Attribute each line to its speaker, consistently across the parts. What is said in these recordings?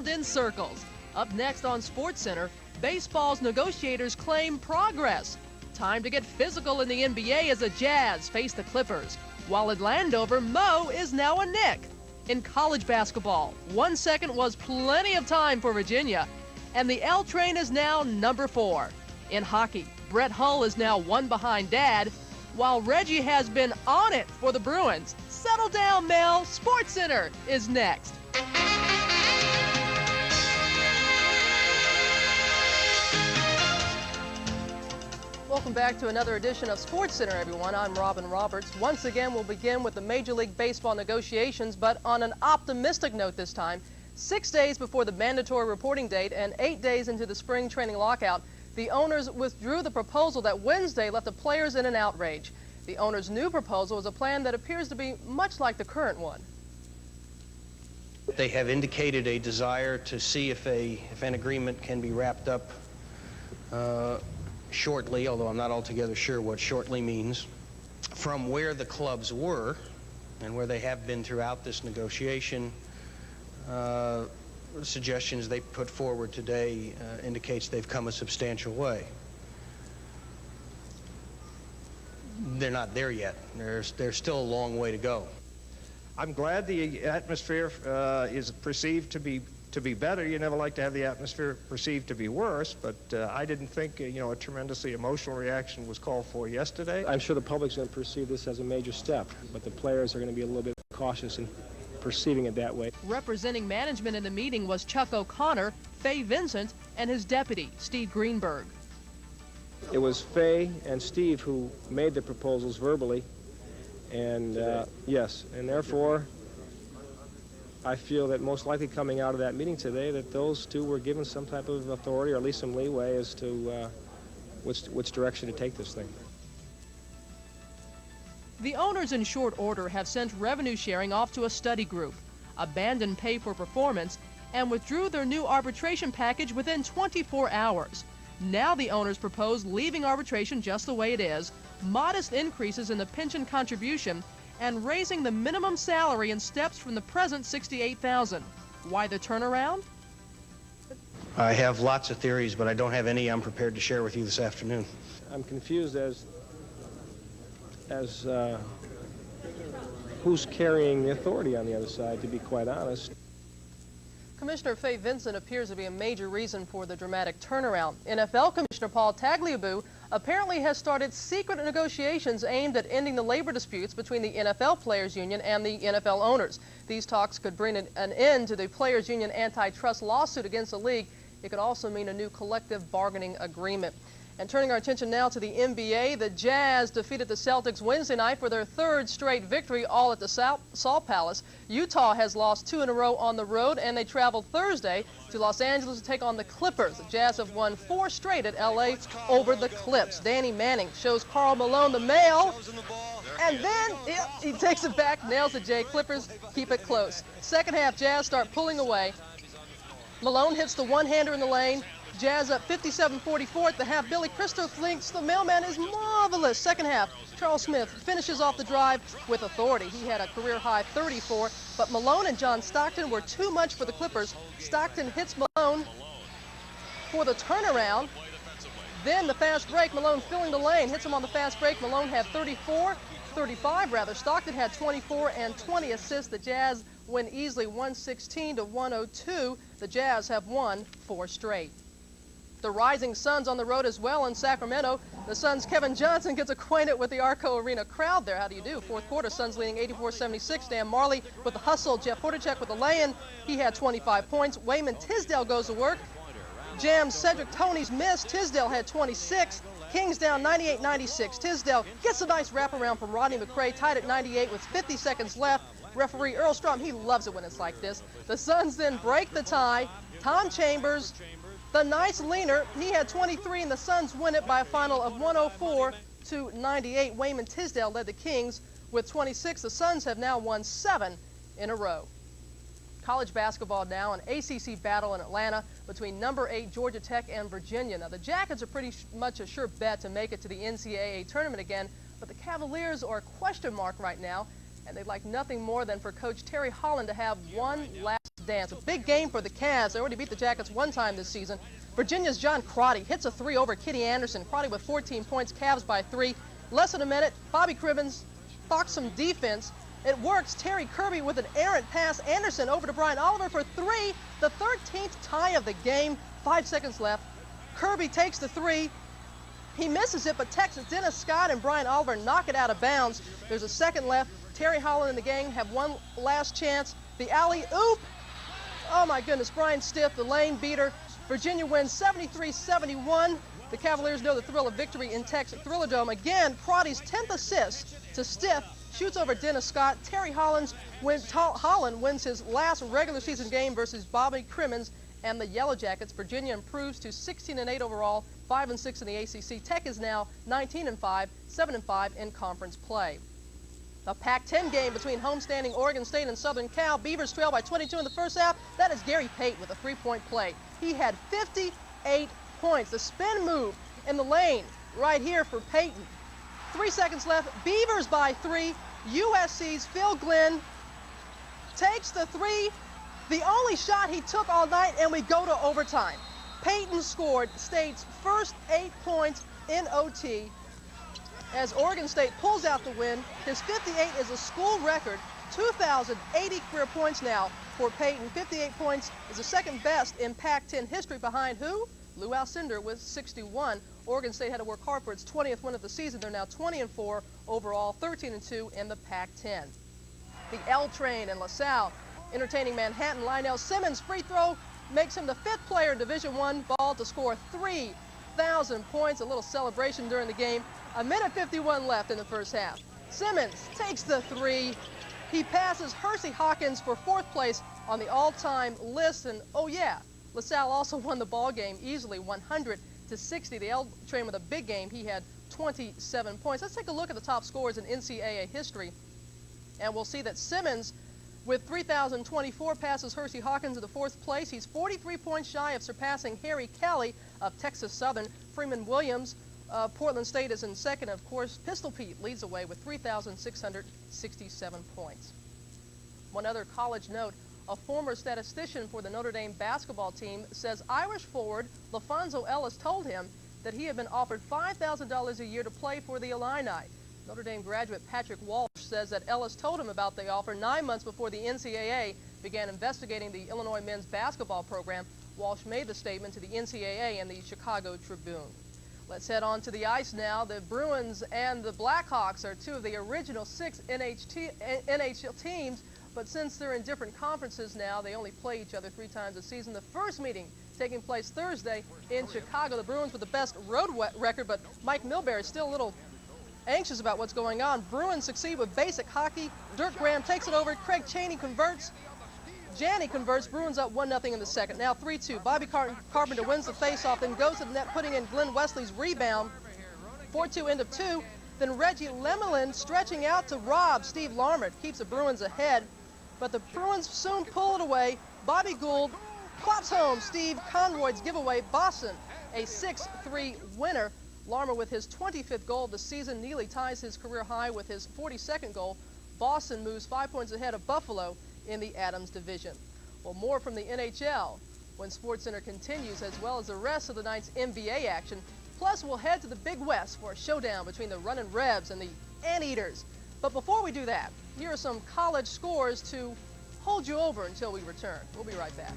Speaker 1: around in circles. Up next on SportsCenter, baseball's negotiators claim progress. Time to get physical in the NBA as the Jazz face the Clippers, while at Landover, Mo is now a Knick. In college basketball, 1 second was plenty of time for Virginia, and the L train is now number 4. In hockey, Brett Hull is now 1 behind Dad, while Reggie has been on it for the Bruins. Settle down, Mel. SportsCenter is next. Welcome back to another edition of SportsCenter, everyone. I'm Robin Roberts. Once again, we'll begin with the Major League Baseball negotiations, but on an optimistic note this time. 6 days before the mandatory reporting date and 8 days into the spring training lockout, the owners withdrew the proposal that Wednesday left the players in an outrage. The owners' new proposal is a plan that appears to be much like the current one.
Speaker 2: They have indicated a desire to see if an agreement can be wrapped up shortly, although I'm not altogether sure what shortly means, from where the clubs were and where they have been throughout this negotiation. Suggestions they put forward today indicates they've come a substantial way. They're not there yet. There's still a long way to go.
Speaker 3: I'm glad the atmosphere is perceived to be better. You never like to have the atmosphere perceived to be worse, but I didn't think a tremendously emotional reaction was called for yesterday.
Speaker 4: I'm sure the public's going to perceive this as a major step, but the players are going to be a little bit cautious in perceiving it that way.
Speaker 1: Representing management in the meeting was Chuck O'Connor, Fay Vincent, and his deputy, Steve Greenberg.
Speaker 4: It was Fay and Steve who made the proposals verbally, and yes, and therefore I feel that most likely coming out of that meeting today that those two were given some type of authority or at least some leeway as to which direction to take this thing.
Speaker 1: The owners in short order have sent revenue sharing off to a study group, abandoned pay for performance, and withdrew their new arbitration package within 24 hours. Now the owners propose leaving arbitration just the way it is, modest increases in the pension contribution, and raising the minimum salary in steps from the present $68,000. Why the turnaround?
Speaker 2: I have lots of theories, but I don't have any I'm prepared to share with you this afternoon.
Speaker 4: I'm confused as who's carrying the authority on the other side, to be quite honest.
Speaker 1: Commissioner Fay Vincent appears to be a major reason for the dramatic turnaround. NFL Commissioner Paul Tagliabue apparently has started secret negotiations aimed at ending the labor disputes between the NFL Players Union and the NFL owners. These talks could bring an end to the Players Union antitrust lawsuit against the league. It could also mean a new collective bargaining agreement. And turning our attention now to the NBA, the Jazz defeated the Celtics Wednesday night for their 3rd straight victory, all at the Salt Palace. Utah has lost 2 in a row on the road, and they traveled Thursday to Los Angeles to take on the Clippers. The Jazz have won 4 straight at L.A. over the Clips. Danny Manning shows Karl Malone the mail, and then he takes it back, nails it, Jay. Clippers keep it close. Second half, Jazz start pulling away. Malone hits the one-hander in the lane. Jazz up 57-44 at the half. Billy Crystal thinks the mailman is marvelous. Second half, Charles Smith finishes off the drive with authority. He had a career-high 34, but Malone and John Stockton were too much for the Clippers. Stockton hits Malone for the turnaround. Then the fast break, Malone filling the lane, hits him on the fast break. Malone had 35 rather. Stockton had 24 and 20 assists. The Jazz win easily 116-102. The Jazz have won 4 straight. The Rising Suns on the road as well in Sacramento. The Suns' Kevin Johnson gets acquainted with the Arco Arena crowd there. How do you do? Fourth quarter, Suns leading 84-76. Dan Marley with the hustle. Jeff Hornacek with the lay-in. He had 25 points. Wayman Tisdale goes to work. Jams Cedric Toney's miss. Tisdale had 26. Kings down 98-96. Tisdale gets a nice wraparound from Rodney McRae, tied at 98 with 50 seconds left. Referee Earl Strom, he loves it when it's like this. The Suns then break the tie. Tom Chambers, the nice leaner, he had 23, and the Suns win it by a final of 104-98. Wayman Tisdale led the Kings with 26. The Suns have now won 7 in a row. College basketball now, an ACC battle in Atlanta between number 8 Georgia Tech and Virginia. Now, the Jackets are pretty much a sure bet to make it to the NCAA tournament again, but the Cavaliers are a question mark right now. And they'd like nothing more than for Coach Terry Holland to have one last dance. A big game for the Cavs. They already beat the Jackets one time this season. Virginia's John Crotty hits a three over Kitty Anderson. Crotty with 14 points, Cavs by 3. Less than a minute, Bobby Cribbins foxed some defense. It works. Terry Kirby with an errant pass. Anderson over to Brian Oliver for 3. The 13th tie of the game. 5 seconds left. Kirby takes the 3. He misses it, but Texas Dennis Scott and Brian Oliver knock it out of bounds. There's a second left. Terry Holland and the gang have one last chance. The alley-oop. Oh, my goodness. Brian Stiff, the lane beater. Virginia wins 73-71. The Cavaliers know the thrill of victory in Texas Thrillerdome. Again, Crotty's 10th assist to Stiff. Shoots over Dennis Scott. Terry Holland wins his last regular season game versus Bobby Crimmins and the Yellow Jackets. Virginia improves to 16-8 overall, 5-6 in the ACC. Tech is now 19-5, 7-5 in conference play. The Pac-10 game between homestanding Oregon State and Southern Cal. Beavers trail by 22 in the first half. That is Gary Payton with a three-point play. He had 58 points. The spin move in the lane right here for Payton. 3 seconds left. Beavers by 3. USC's Phil Glenn takes the 3. The only shot he took all night, and we go to overtime. Payton scored State's first 8 points in OT as Oregon State pulls out the win. His 58 is a school record, 2,080 career points now for Payton. 58 points is the second best in Pac-10 history behind who? Lou Alcindor with 61. Oregon State had to work hard for its 20th win of the season. They're now 20-4 overall, 13-2 in the Pac-10. The L Train in LaSalle entertaining Manhattan. Lionel Simmons' free throw makes him the 5th player in Division I ball to score 3,000 points. A little celebration during the game. A minute 51 left in the first half. Simmons takes the 3. He passes Hersey Hawkins for 4th place on the all-time list. And oh yeah, LaSalle also won the ball game easily, 100-60. The L Train with a big game. He had 27 points. Let's take a look at the top scorers in NCAA history. And we'll see that Simmons, with 3,024, passes Hersey Hawkins in the 4th place. He's 43 points shy of surpassing Harry Kelly of Texas Southern. Freeman Williams, Portland State is in 2nd. Of course, Pistol Pete leads the way with 3,667 points. One other college note, a former statistician for the Notre Dame basketball team says Irish forward LaFonso Ellis told him that he had been offered $5,000 a year to play for the Illini. Notre Dame graduate Patrick Walsh says that Ellis told him about the offer 9 months before the NCAA began investigating the Illinois men's basketball program. Walsh made the statement to the NCAA and the Chicago Tribune. Let's head on to the ice now. The Bruins and the Blackhawks are 2 of the original 6 NHL teams, but since they're in different conferences now, they only play each other 3 times a season. The first meeting taking place Thursday in Chicago. The Bruins with the best road record, but Mike Milbury is still a little anxious about what's going on. Bruins succeed with basic hockey. Dirk Graham takes it over. Craig Chaney converts. Janney converts. Bruins up 1-0 in the second. Now 3-2. Bobby Carpenter wins the faceoff, then goes to the net, putting in Glenn Wesley's rebound. 4-2 end of 2. Then Reggie Lemelin stretching out to rob Steve Larmer. Keeps the Bruins ahead, but the Bruins soon pull it away. Bobby Gould clops home Steve Conroy's giveaway. Boston, a 6-3 winner. Larmer with his 25th goal of the season. Neely ties his career high with his 42nd goal. Boston moves 5 points ahead of Buffalo in the Adams division. Well, more from the NHL when SportsCenter continues, as well as the rest of the night's NBA action. Plus, we'll head to the Big West for a showdown between the Runnin' Rebs and the Anteaters. But before we do that, here are some college scores to hold you over until we return. We'll be right back.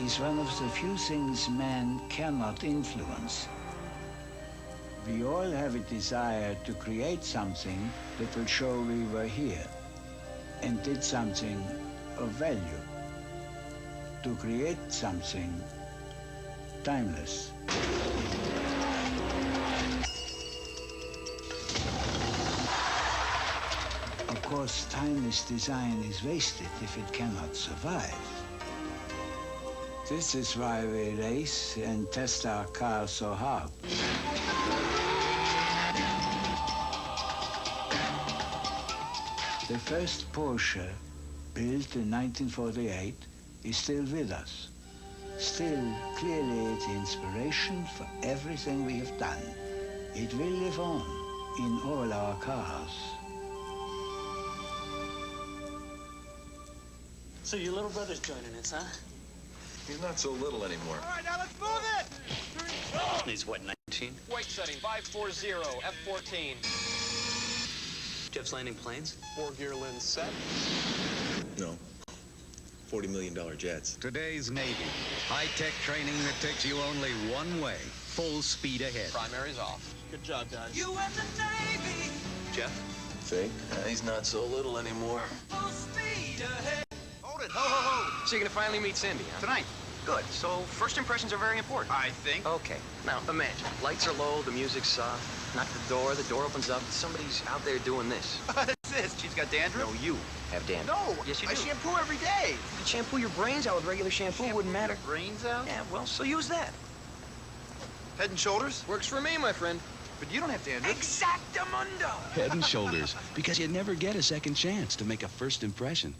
Speaker 5: Is one of the few things man cannot influence. We all have a desire to create something that will show we were here and did something of value. To create something timeless. Of course, timeless design is wasted if it cannot survive. This is why we race and test our cars so hard. The first Porsche, built in 1948, is still with us. Still clearly the inspiration for everything we have done. It will live on in all our cars.
Speaker 6: So your little brother's joining us, huh?
Speaker 7: He's not so little anymore.
Speaker 8: All right, now let's move it!
Speaker 6: He's what, 19?
Speaker 8: Weight setting, 540, F14.
Speaker 6: Jeff's landing planes?
Speaker 8: 4-gear lens set.
Speaker 7: No. $40 million jets.
Speaker 9: Today's Navy. High-tech training that takes you only one way. Full speed ahead.
Speaker 8: Primary's off. Good job, guys.
Speaker 6: You and the Navy! Jeff?
Speaker 7: See? He's not so little anymore.
Speaker 6: Full speed ahead!
Speaker 8: Hold it, ho, ho, ho. So you're gonna finally meet Cindy, huh?
Speaker 10: Tonight.
Speaker 8: Good. So first impressions are very important.
Speaker 10: I think.
Speaker 8: Okay. Now, imagine. Lights are low, the music's soft. Knock the door opens up. Somebody's out there doing this.
Speaker 10: What is this? She's got dandruff?
Speaker 8: No, you have dandruff.
Speaker 10: No.
Speaker 8: Yes, you
Speaker 10: I
Speaker 8: do.
Speaker 10: shampoo every day.
Speaker 8: You could shampoo your brains out with regular shampoo. Wouldn't matter.
Speaker 10: Brains out?
Speaker 8: Yeah, well, so use that.
Speaker 10: Head and shoulders?
Speaker 8: Works for me, my friend.
Speaker 10: But you don't have dandruff.
Speaker 8: Exactamundo!
Speaker 9: Head and Shoulders, because you never get a second chance to make a first impression.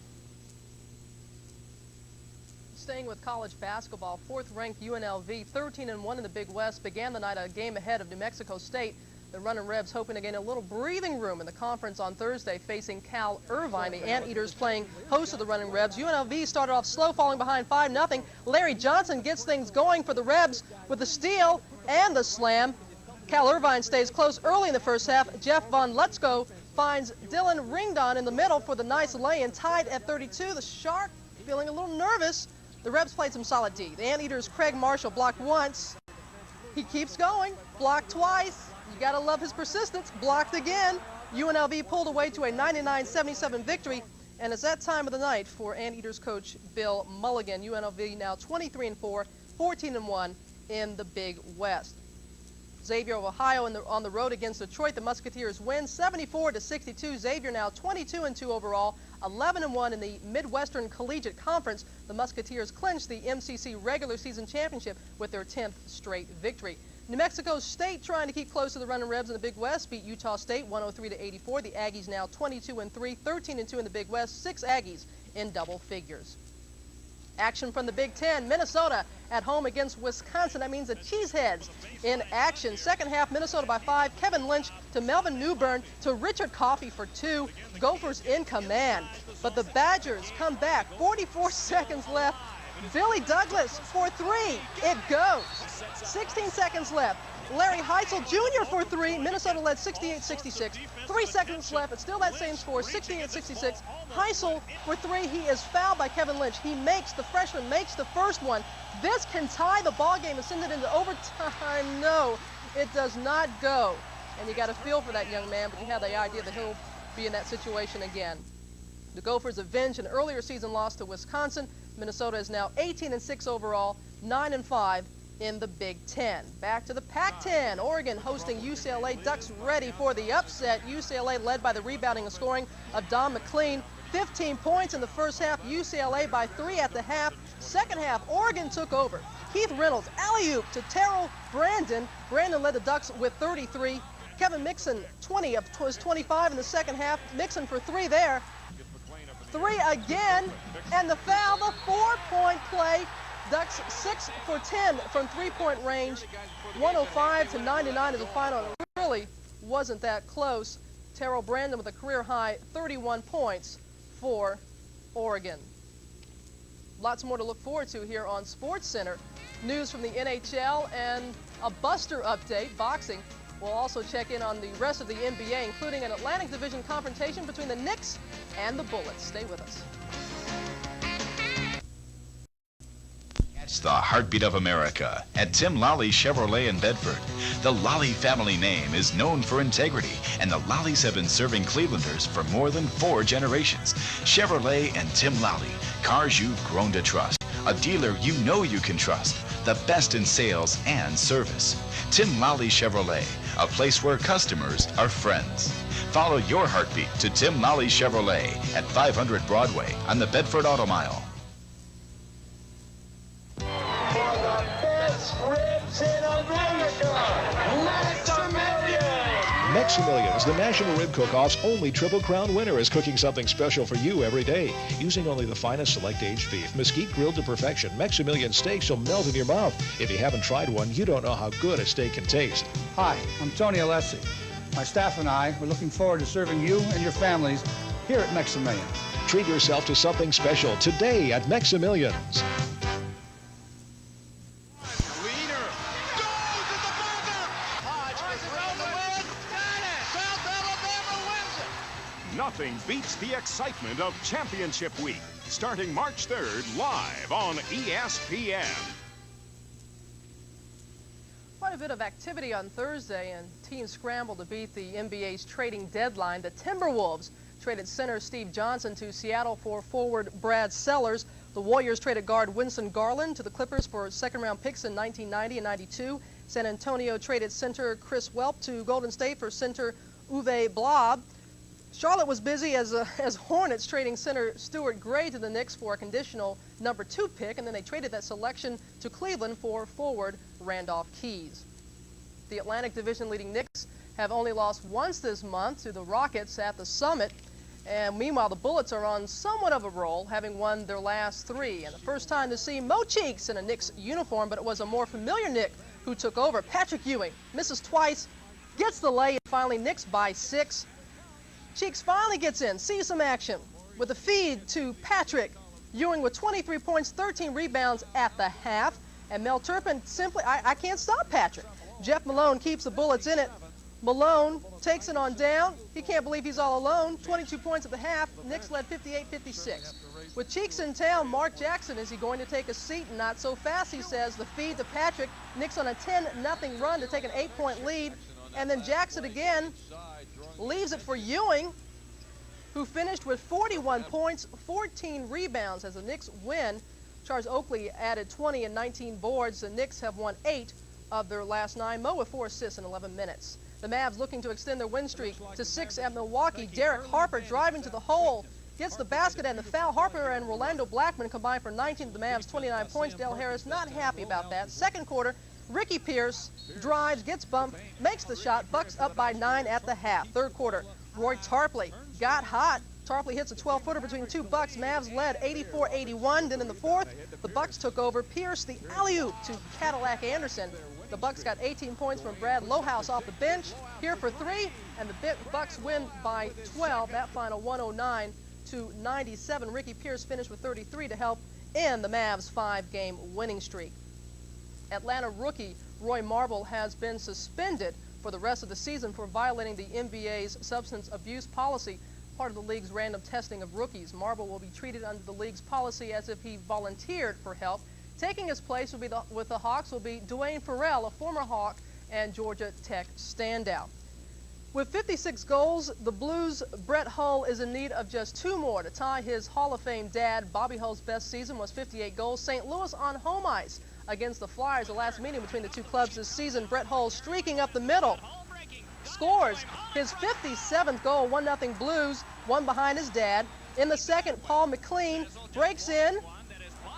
Speaker 1: Staying with college basketball, fourth-ranked UNLV, 13-1 in the Big West, began the night a game ahead of New Mexico State. The Runnin' Rebs hoping to gain a little breathing room in the conference on Thursday, facing Cal Irvine. The Anteaters playing host of the Runnin' Rebs. UNLV started off slow, falling behind 5-0. Larry Johnson gets things going for the Rebs with the steal and the slam. Cal Irvine stays close early in the first half. Jeff Von Lutzko finds Dylan Ringdon in the middle for the nice lay-in, tied at 32. The Shark feeling a little nervous. The Rebs played some solid D. The Anteaters' Craig Marshall blocked once. He keeps going, blocked twice. You gotta love his persistence. Blocked again. UNLV pulled away to a 99-77 victory, and it's that time of the night for Anteaters coach Bill Mulligan. UNLV now 23-4, 14-1 in the Big West. Xavier of Ohio on the road against Detroit. The Musketeers win 74-62. Xavier now 22-2 overall, 11-1 in the Midwestern Collegiate Conference. The Musketeers clinched the MCC regular season championship with their 10th straight victory. New Mexico State trying to keep close to the Runnin' Rebs in the Big West, beat Utah State 103-84. The Aggies now 22-3, 13-2 in the Big West, 6 Aggies in double figures. Action from the Big Ten. Minnesota at home against Wisconsin. That means the Cheeseheads in action. Second half, Minnesota by 5. Kevin Lynch to Melvin Newbern to Richard Coffey for 2. Gophers in command. But the Badgers come back. 44 seconds left. Billy Douglas for 3. It goes. 16 seconds left. Larry Heisel Jr. for 3. Minnesota led 68-66. 3 seconds left. It's still that same score, 68-66. Heisel for 3. He is fouled by Kevin Lynch. The freshman makes the first one. This can tie the ball game and send it into overtime. No, it does not go. And you got a feel for that young man, but you have the idea that he'll be in that situation again. The Gophers avenge an earlier season loss to Wisconsin. Minnesota is now 18-6 overall, 9-5 in the Big Ten. Back to the Pac-10. Oregon hosting UCLA. Ducks ready for the upset. UCLA led by the rebounding and scoring of Don McLean. 15 points in the first half. UCLA by 3 at the half. Second half, Oregon took over. Keith Reynolds, alley-oop to Terrell Brandon. Brandon led the Ducks with 33. Kevin Mixon, 20 of his 25 in the second half. Mixon for 3 there. 3 again, and the foul, the 4-point play. Ducks 6 for 10 from 3-point range. 105-99 is the final. It really wasn't that close. Terrell Brandon with a career-high 31 points for Oregon. Lots more to look forward to here on SportsCenter. News from the NHL and a Buster update, boxing. We'll also check in on the rest of the NBA, including an Atlantic Division confrontation between the Knicks and the Bullets. Stay with us.
Speaker 11: It's the heartbeat of America at Tim Lally Chevrolet in Bedford. The Lally family name is known for integrity, and the Lallies have been serving Clevelanders for more than 4 generations. Chevrolet and Tim Lally, cars you've grown to trust. A dealer you know you can trust. The best in sales and service. Tim Lally Chevrolet, a place where customers are friends. Follow your heartbeat to Tim Lally Chevrolet at 500 Broadway on the Bedford Auto Mile.
Speaker 12: Maximilians, the National Rib Cook-Off's only Triple Crown winner, is cooking something special for you every day. Using only the finest select aged beef, mesquite grilled to perfection, Maximilian steaks will melt in your mouth. If you haven't tried one, you don't know how good a steak can taste.
Speaker 13: Hi, I'm Tony Alessi. My staff and I are looking forward to serving you and your families here at Maximilians.
Speaker 12: Treat yourself to something special today at Maximilians.
Speaker 14: Nothing beats the excitement of Championship Week, starting March 3rd, live on ESPN.
Speaker 1: Quite a bit of activity on Thursday, and teams scrambled to beat the NBA's trading deadline. The Timberwolves traded center Steve Johnson to Seattle for forward Brad Sellers. The Warriors traded guard Winston Garland to the Clippers for second-round picks in 1990 and 92. San Antonio traded center Chris Welp to Golden State for center Uwe Blab. Charlotte was busy as Hornets trading center Stuart Gray to the Knicks for a conditional number 2 pick, and then they traded that selection to Cleveland for forward Randolph Keys. The Atlantic Division leading Knicks have only lost once this month to the Rockets at the Summit, and meanwhile the Bullets are on somewhat of a roll, having won their last 3. And the first time to see Mo Cheeks in a Knicks uniform, but it was a more familiar Knick who took over. Patrick Ewing misses twice, gets the lay, and finally Knicks by 6. Cheeks finally gets in, sees some action with a feed to Patrick Ewing with 23 points, 13 rebounds at the half. And Mel Turpin simply, I can't stop Patrick. Jeff Malone keeps the Bullets in it. Malone takes it on down. He can't believe he's all alone. 22 points at the half. Knicks led 58-56. With Cheeks in town, Mark Jackson, is he going to take a seat? Not so fast, he says. The feed to Patrick. Knicks on a 10-0 run to take an 8-point lead. And then Jackson again leaves it for Ewing, who finished with 41 points, 14 rebounds as the Knicks win. Charles Oakley added 20 and 19 boards. The Knicks have won 8 of their last 9. Mo with 4 assists in 11 minutes. The Mavs looking to extend their win streak to 6 at Milwaukee. Derek Harper driving to the hole, gets the basket and the foul. Harper and Rolando Blackman combined for 19 of the Mavs, 29 points. Del Harris not happy about that. Second quarter, Ricky Pierce drives, gets bumped, makes the shot. Bucks up by 9 at the half. Third quarter, Roy Tarpley got hot. Tarpley hits a 12-footer between 2 Bucks. Mavs led 84-81. Then in the fourth, the Bucks took over. Pierce the alley-oop to Cadillac Anderson. The Bucks got 18 points from Brad Lohaus off the bench. Here for 3, and the Bucks win by 12. That final 109-97. Ricky Pierce finished with 33 to help end the Mavs' 5-game winning streak. Atlanta rookie Roy Marble has been suspended for the rest of the season for violating the NBA's substance abuse policy, part of the league's random testing of rookies. Marble will be treated under the league's policy as if he volunteered for help. Taking his place with the Hawks will be Dwayne Farrell, a former Hawk and Georgia Tech standout. With 56 goals, the Blues' Brett Hull is in need of just 2 more to tie his Hall of Fame dad. Bobby Hull's best season was 58 goals. St. Louis on home ice against the Flyers, the last meeting between the two clubs this season. Brett Hull streaking up the middle, scores his 57th goal, 1-0 Blues, one behind his dad. In the second, Paul McLean breaks in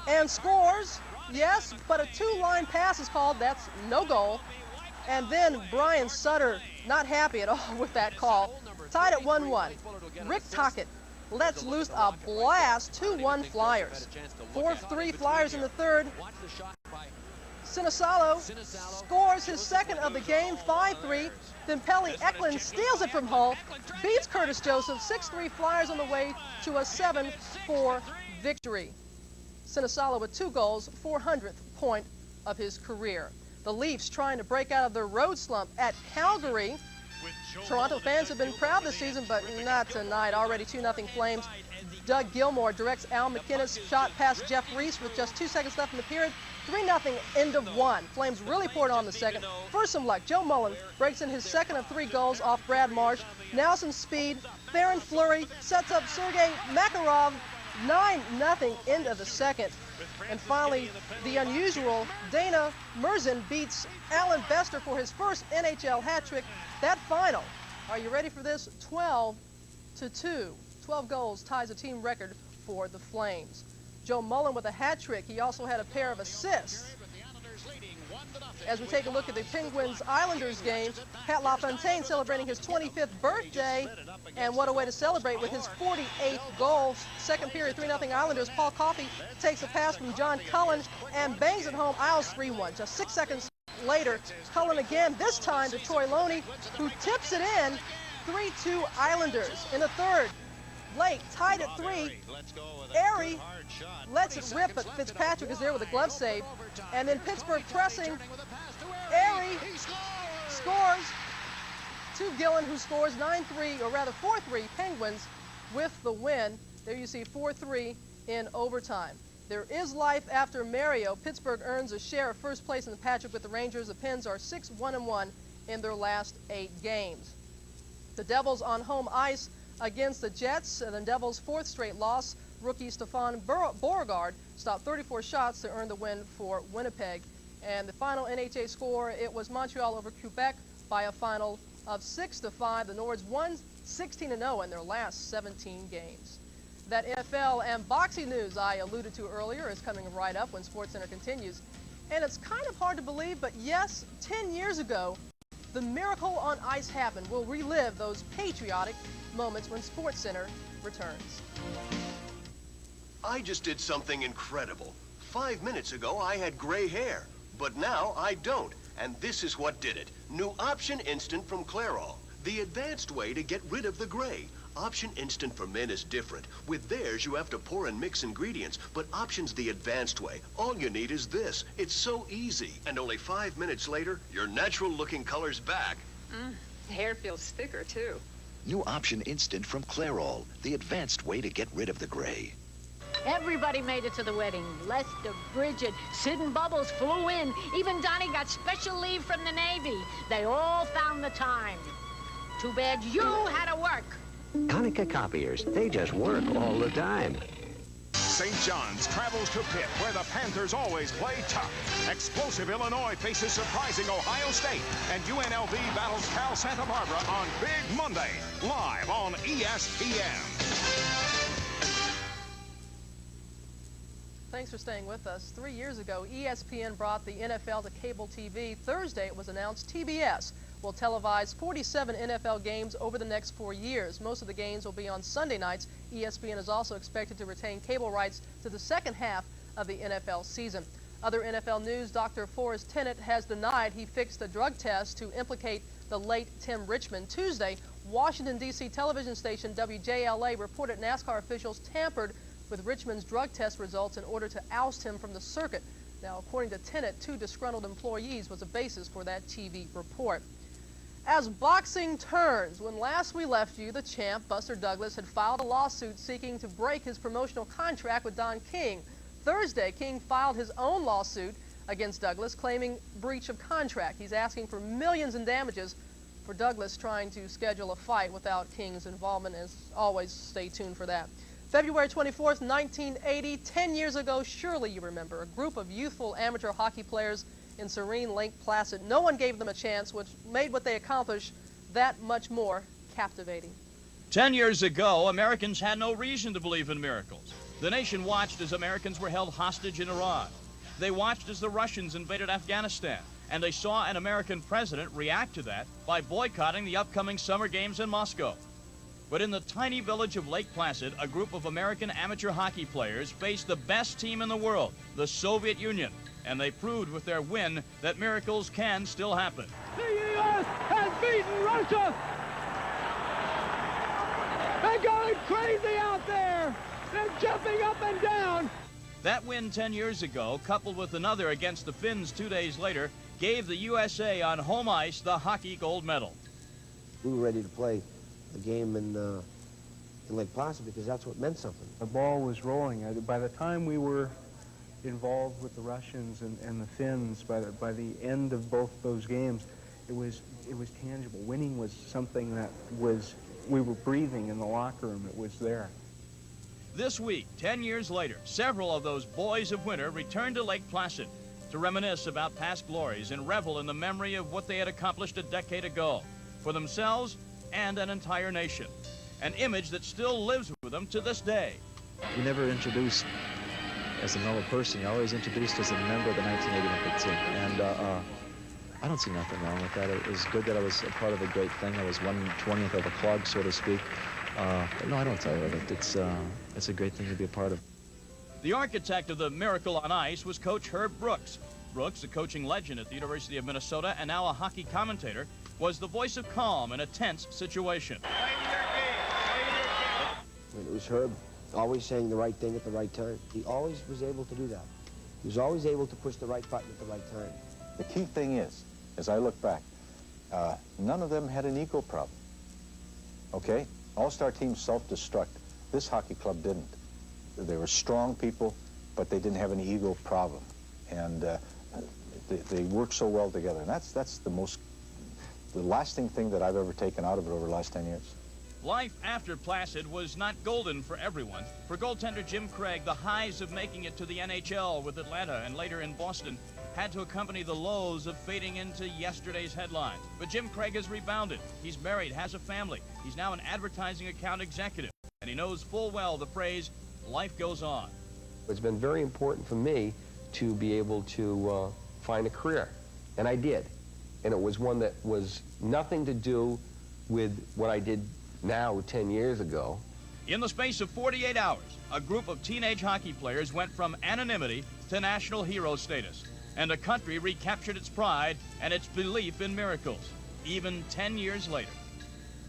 Speaker 1: and scores, yes, but a 2-line pass is called. That's no goal. And then Brian Sutter, not happy at all with that call. Tied at 1-1. Rick Tocchet lets loose a blast, 2-1 Flyers. 4-3 Flyers in the third. Sinisalo scores his second of the game, 5-3. Then Pelly Eklund steals it from Hull, beats Curtis Joseph, 6-3 Flyers on the way to a 7-4 victory. Sinisalo with 2 goals, 400th point of his career. The Leafs trying to break out of their road slump at Calgary. Toronto fans have been proud this season, but not tonight. Already 2-0 Flames. Doug Gilmour directs Al McInnes shot past Jeff Reese with just 2 seconds left in the period. 3-0, end of one. Flames really poured on the second. First some luck. Joe Mullen breaks in his second of 3 goals off Brad Marsh. Now some speed. Theron Fleury sets up Sergei Makarov. 9-0, end of the second. And finally, the unusual Dana Murzin beats Alan Bester for his first NHL hat trick. That final, are you ready for this? 12-2. 12 goals ties a team record for the Flames. Joe Mullen with a hat trick. He also had a pair of assists. As we take a look at the Penguins-Islanders game, Pat LaFontaine celebrating his 25th birthday, and what a way to celebrate with his 48th goal. Second period, 3-0 Islanders. Paul Coffey takes a pass from John Cullen and bangs it home. Isles 3-1. Just 6 seconds later, Cullen again, this time to Troy Loney, who tips it in. 3-2 Islanders. In the third, Blake tied at 3. Airy lets it rip, but Fitzpatrick is there with a glove save. And then Pittsburgh pressing. Airy scores to Gillen, who scores 9-3, or rather 4-3 Penguins with the win. There you see 4-3 in overtime. There is life after Mario. Pittsburgh earns a share of first place in the Patrick with the Rangers. The Pens are 6-1-1 in their last 8 games. The Devils on home ice against the Jets, and the Devils' 4th straight loss. Rookie Stefan Beauregard stopped 34 shots to earn the win for Winnipeg. And the final NHA score, it was Montreal over Quebec by a final of 6-5. The Nords won 16-0 in their last 17 games. That NFL and boxing news I alluded to earlier is coming right up when SportsCenter continues. And it's kind of hard to believe, but yes, 10 years ago, the miracle on ice happened. We'll relive those patriotic moments when SportsCenter returns.
Speaker 15: I just did something incredible. 5 minutes ago, I had gray hair, but now I don't. And this is what did it. New Option Instant from Clairol. The advanced way to get rid of the gray. Option Instant for men is different. With theirs, you have to pour and mix ingredients, but Option's the advanced way. All you need is this. It's so easy. And only 5 minutes later, your natural-looking color's back.
Speaker 16: Hair feels thicker, too.
Speaker 17: New Option Instant from Clairol, the advanced way to get rid of the gray.
Speaker 18: Everybody made it to the wedding. Lester, Bridget, Sid and Bubbles flew in. Even Donnie got special leave from the Navy. They all found the time. Too bad you had to work.
Speaker 19: Konica copiers, they just work all the time.
Speaker 14: St. John's travels to Pitt, where the Panthers always play tough. Explosive Illinois faces surprising Ohio State, and UNLV battles Cal Santa Barbara on Big Monday, live on ESPN.
Speaker 1: Thanks for staying with us. 3 years ago, ESPN brought the NFL to cable TV. Thursday, it was announced TBS will televise 47 NFL games over the next 4 years. Most of the games will be on Sunday nights. ESPN is also expected to retain cable rights to the second half of the NFL season. Other NFL news, Dr. Forrest Tennant has denied he fixed a drug test to implicate the late Tim Richmond. Tuesday, Washington, D.C. television station WJLA reported NASCAR officials tampered with Richmond's drug test results in order to oust him from the circuit. Now, according to Tennant, 2 disgruntled employees was a basis for that TV report. As boxing turns, when last we left you, the champ, Buster Douglas, had filed a lawsuit seeking to break his promotional contract with Don King. Thursday, King filed his own lawsuit against Douglas, claiming breach of contract. He's asking for millions in damages for Douglas trying to schedule a fight without King's involvement. As always, stay tuned for that. February 24th, 1980, 10 years ago, surely you remember, a group of youthful amateur hockey players in serene Lake Placid. No one gave them a chance, which made what they accomplished that much more captivating.
Speaker 20: 10 years ago, Americans had no reason to believe in miracles. The nation watched as Americans were held hostage in Iraq. They watched as the Russians invaded Afghanistan, and they saw an American president react to that by boycotting the upcoming summer games in Moscow. But in the tiny village of Lake Placid, a group of American amateur hockey players faced the best team in the world, the Soviet Union, and they proved with their win that miracles can still happen.
Speaker 21: The U.S. has beaten Russia! They're going crazy out there! They're jumping up and down!
Speaker 20: That win 10 years ago, coupled with another against the Finns 2 days later, gave the USA on home ice the hockey gold medal.
Speaker 3: we were ready to play the game in Lake Placid because that's what meant something.
Speaker 22: The ball was rolling. By the time we were involved with the Russians and the Finns, by the end of both those games, it was tangible. Winning was something that we were breathing in the locker room. It was there.
Speaker 20: This week, 10 years later, several of those boys of winter returned to Lake Placid to reminisce about past glories and revel in the memory of what they had accomplished a decade ago for themselves and an entire nation. An image that still lives with them to this day.
Speaker 23: You never introduced as a normal person. You always introduced as a member of the 1980 Olympic team. And I don't see nothing wrong with that. It was good that I was a part of a great thing. I was 1/20th of a club, so to speak. But no, I don't tire of it. It's a great thing to be a part of.
Speaker 20: The architect of the miracle on ice was Coach Herb Brooks. Brooks, a coaching legend at the University of Minnesota and now a hockey commentator, was the voice of calm in a tense situation.
Speaker 3: It was Herb always saying the right thing at the right time. He always was able to do that. He was always able to push the right button at the right time.
Speaker 24: The key thing is, as I look back, none of them had an ego problem. Okay? All-star teams self-destruct. This hockey club didn't. They were strong people, but they didn't have any ego problem. And they worked so well together. And that's the lasting thing that I've ever taken out of it over the last 10 years.
Speaker 20: Life after Placid was not golden for everyone. For goaltender Jim Craig, the highs of making it to the NHL with Atlanta and later in Boston had to accompany the lows of fading into yesterday's headlines. But Jim Craig has rebounded. He's married, has a family. He's now an advertising account executive, and he knows full well the phrase, life goes on.
Speaker 25: It's been very important for me to be able to find a career, and I did. And it was one that was nothing to do with what I did now 10 years ago.
Speaker 20: In the space of 48 hours, a group of teenage hockey players went from anonymity to national hero status, and a country recaptured its pride and its belief in miracles, even 10 years later.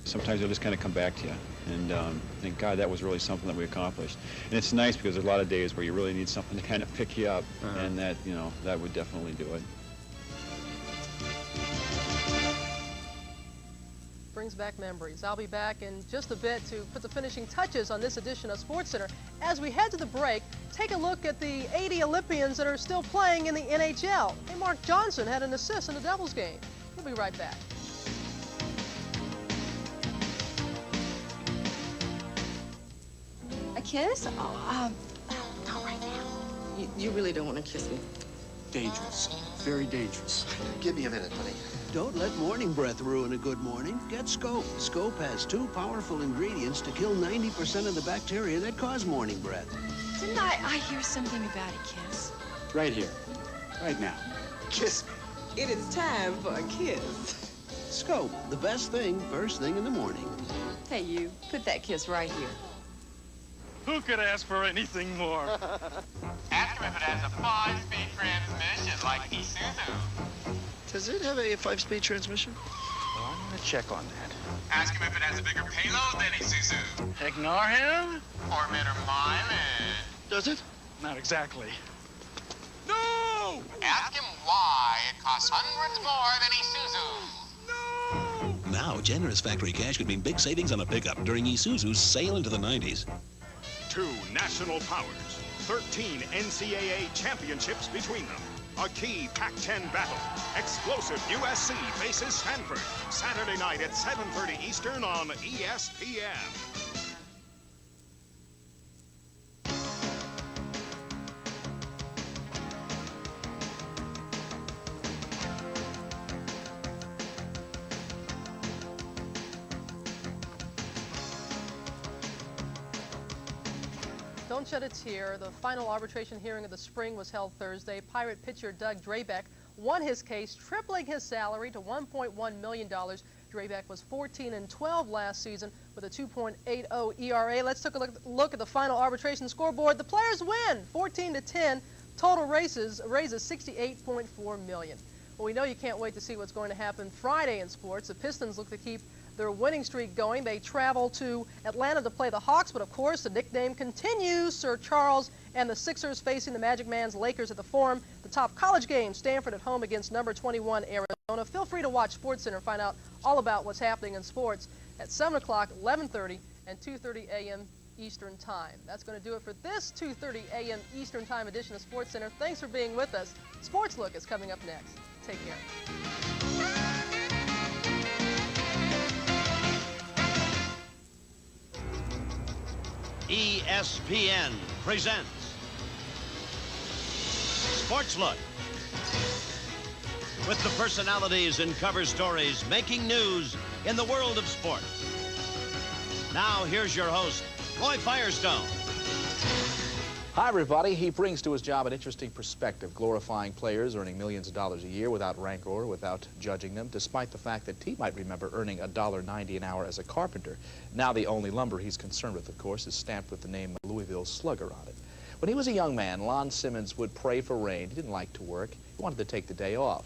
Speaker 26: Sometimes you'll just kind of come back to you and think, God, that was really something that we accomplished. And it's nice because there's a lot of days where you really need something to kind of pick you up, and that, you know, that would definitely do it.
Speaker 1: Brings back memories. I'll be back in just a bit to put the finishing touches on this edition of SportsCenter. As we head to the break, take a look at the 80 Olympians that are still playing in the NHL. Hey, Mark Johnson had an assist in the Devils game. We'll be right back.
Speaker 27: A kiss? Oh, not right now. You really don't want to kiss me?
Speaker 28: Dangerous. Very dangerous.
Speaker 17: Give me a minute, honey.
Speaker 29: Don't let morning breath ruin a good morning. Get Scope. Scope has 2 powerful ingredients to kill 90% of the bacteria that cause morning breath.
Speaker 27: Didn't I hear something about a kiss?
Speaker 28: Right here. Right now.
Speaker 29: Kiss me.
Speaker 27: It is time for a kiss.
Speaker 29: Scope, the best thing first thing in the morning.
Speaker 27: Hey, you. Put that kiss right here.
Speaker 30: Who could ask for anything more?
Speaker 31: Ask him if it has a 5-speed transmission like Isuzu.
Speaker 32: Does it have a 5-speed transmission?
Speaker 31: Well, I'm gonna check on that. Ask him if it has a bigger payload than Isuzu.
Speaker 30: Ignore him?
Speaker 31: Or better mileage.
Speaker 32: Does it?
Speaker 30: Not exactly.
Speaker 31: No! Ask him why it costs hundreds more than Isuzu.
Speaker 33: Now, generous factory cash could mean big savings on a pickup during Isuzu's sail into the 90s.
Speaker 14: 2 national powers, 13 NCAA championships between them. A key Pac-10 battle. Explosive USC faces Stanford. Saturday night at 7:30 Eastern on ESPN.
Speaker 1: Don't shed a tear. The final arbitration hearing of the spring was held Thursday. Pirate pitcher Doug Drabek won his case, tripling his salary to $1.1 million. Drabek was 14-12 last season with a 2.80 ERA. Let's take a look at the final arbitration scoreboard. The players win 14-10. Total raises $68.4 million. Well, we know you can't wait to see what's going to happen Friday in sports. The Pistons look to keep their winning streak going. They travel to Atlanta to play the Hawks, but of course the nickname continues. Sir Charles and the Sixers facing the Magic Man's Lakers at the Forum. The top college game, Stanford at home against number 21 Arizona. Feel free to watch SportsCenter and find out all about what's happening in sports at 7 o'clock, 11:30, and 2:30 a.m. Eastern Time. That's going to do it for this 2:30 a.m. Eastern Time edition of SportsCenter. Thanks for being with us. Sports Look is coming up next. Take care.
Speaker 2: ESPN presents Sports Look, with the personalities and cover stories making news in the world of sports. Now, here's your host, Roy Firestone.
Speaker 4: Hi, everybody. He brings to his job an interesting perspective, glorifying players earning millions of dollars a year without rancor, without judging them, despite the fact that he might remember earning $1.90 an hour as a carpenter. Now the only lumber he's concerned with, of course, is stamped with the name Louisville Slugger on it. When he was a young man, Lon Simmons would pray for rain. He didn't like to work. He wanted to take the day off.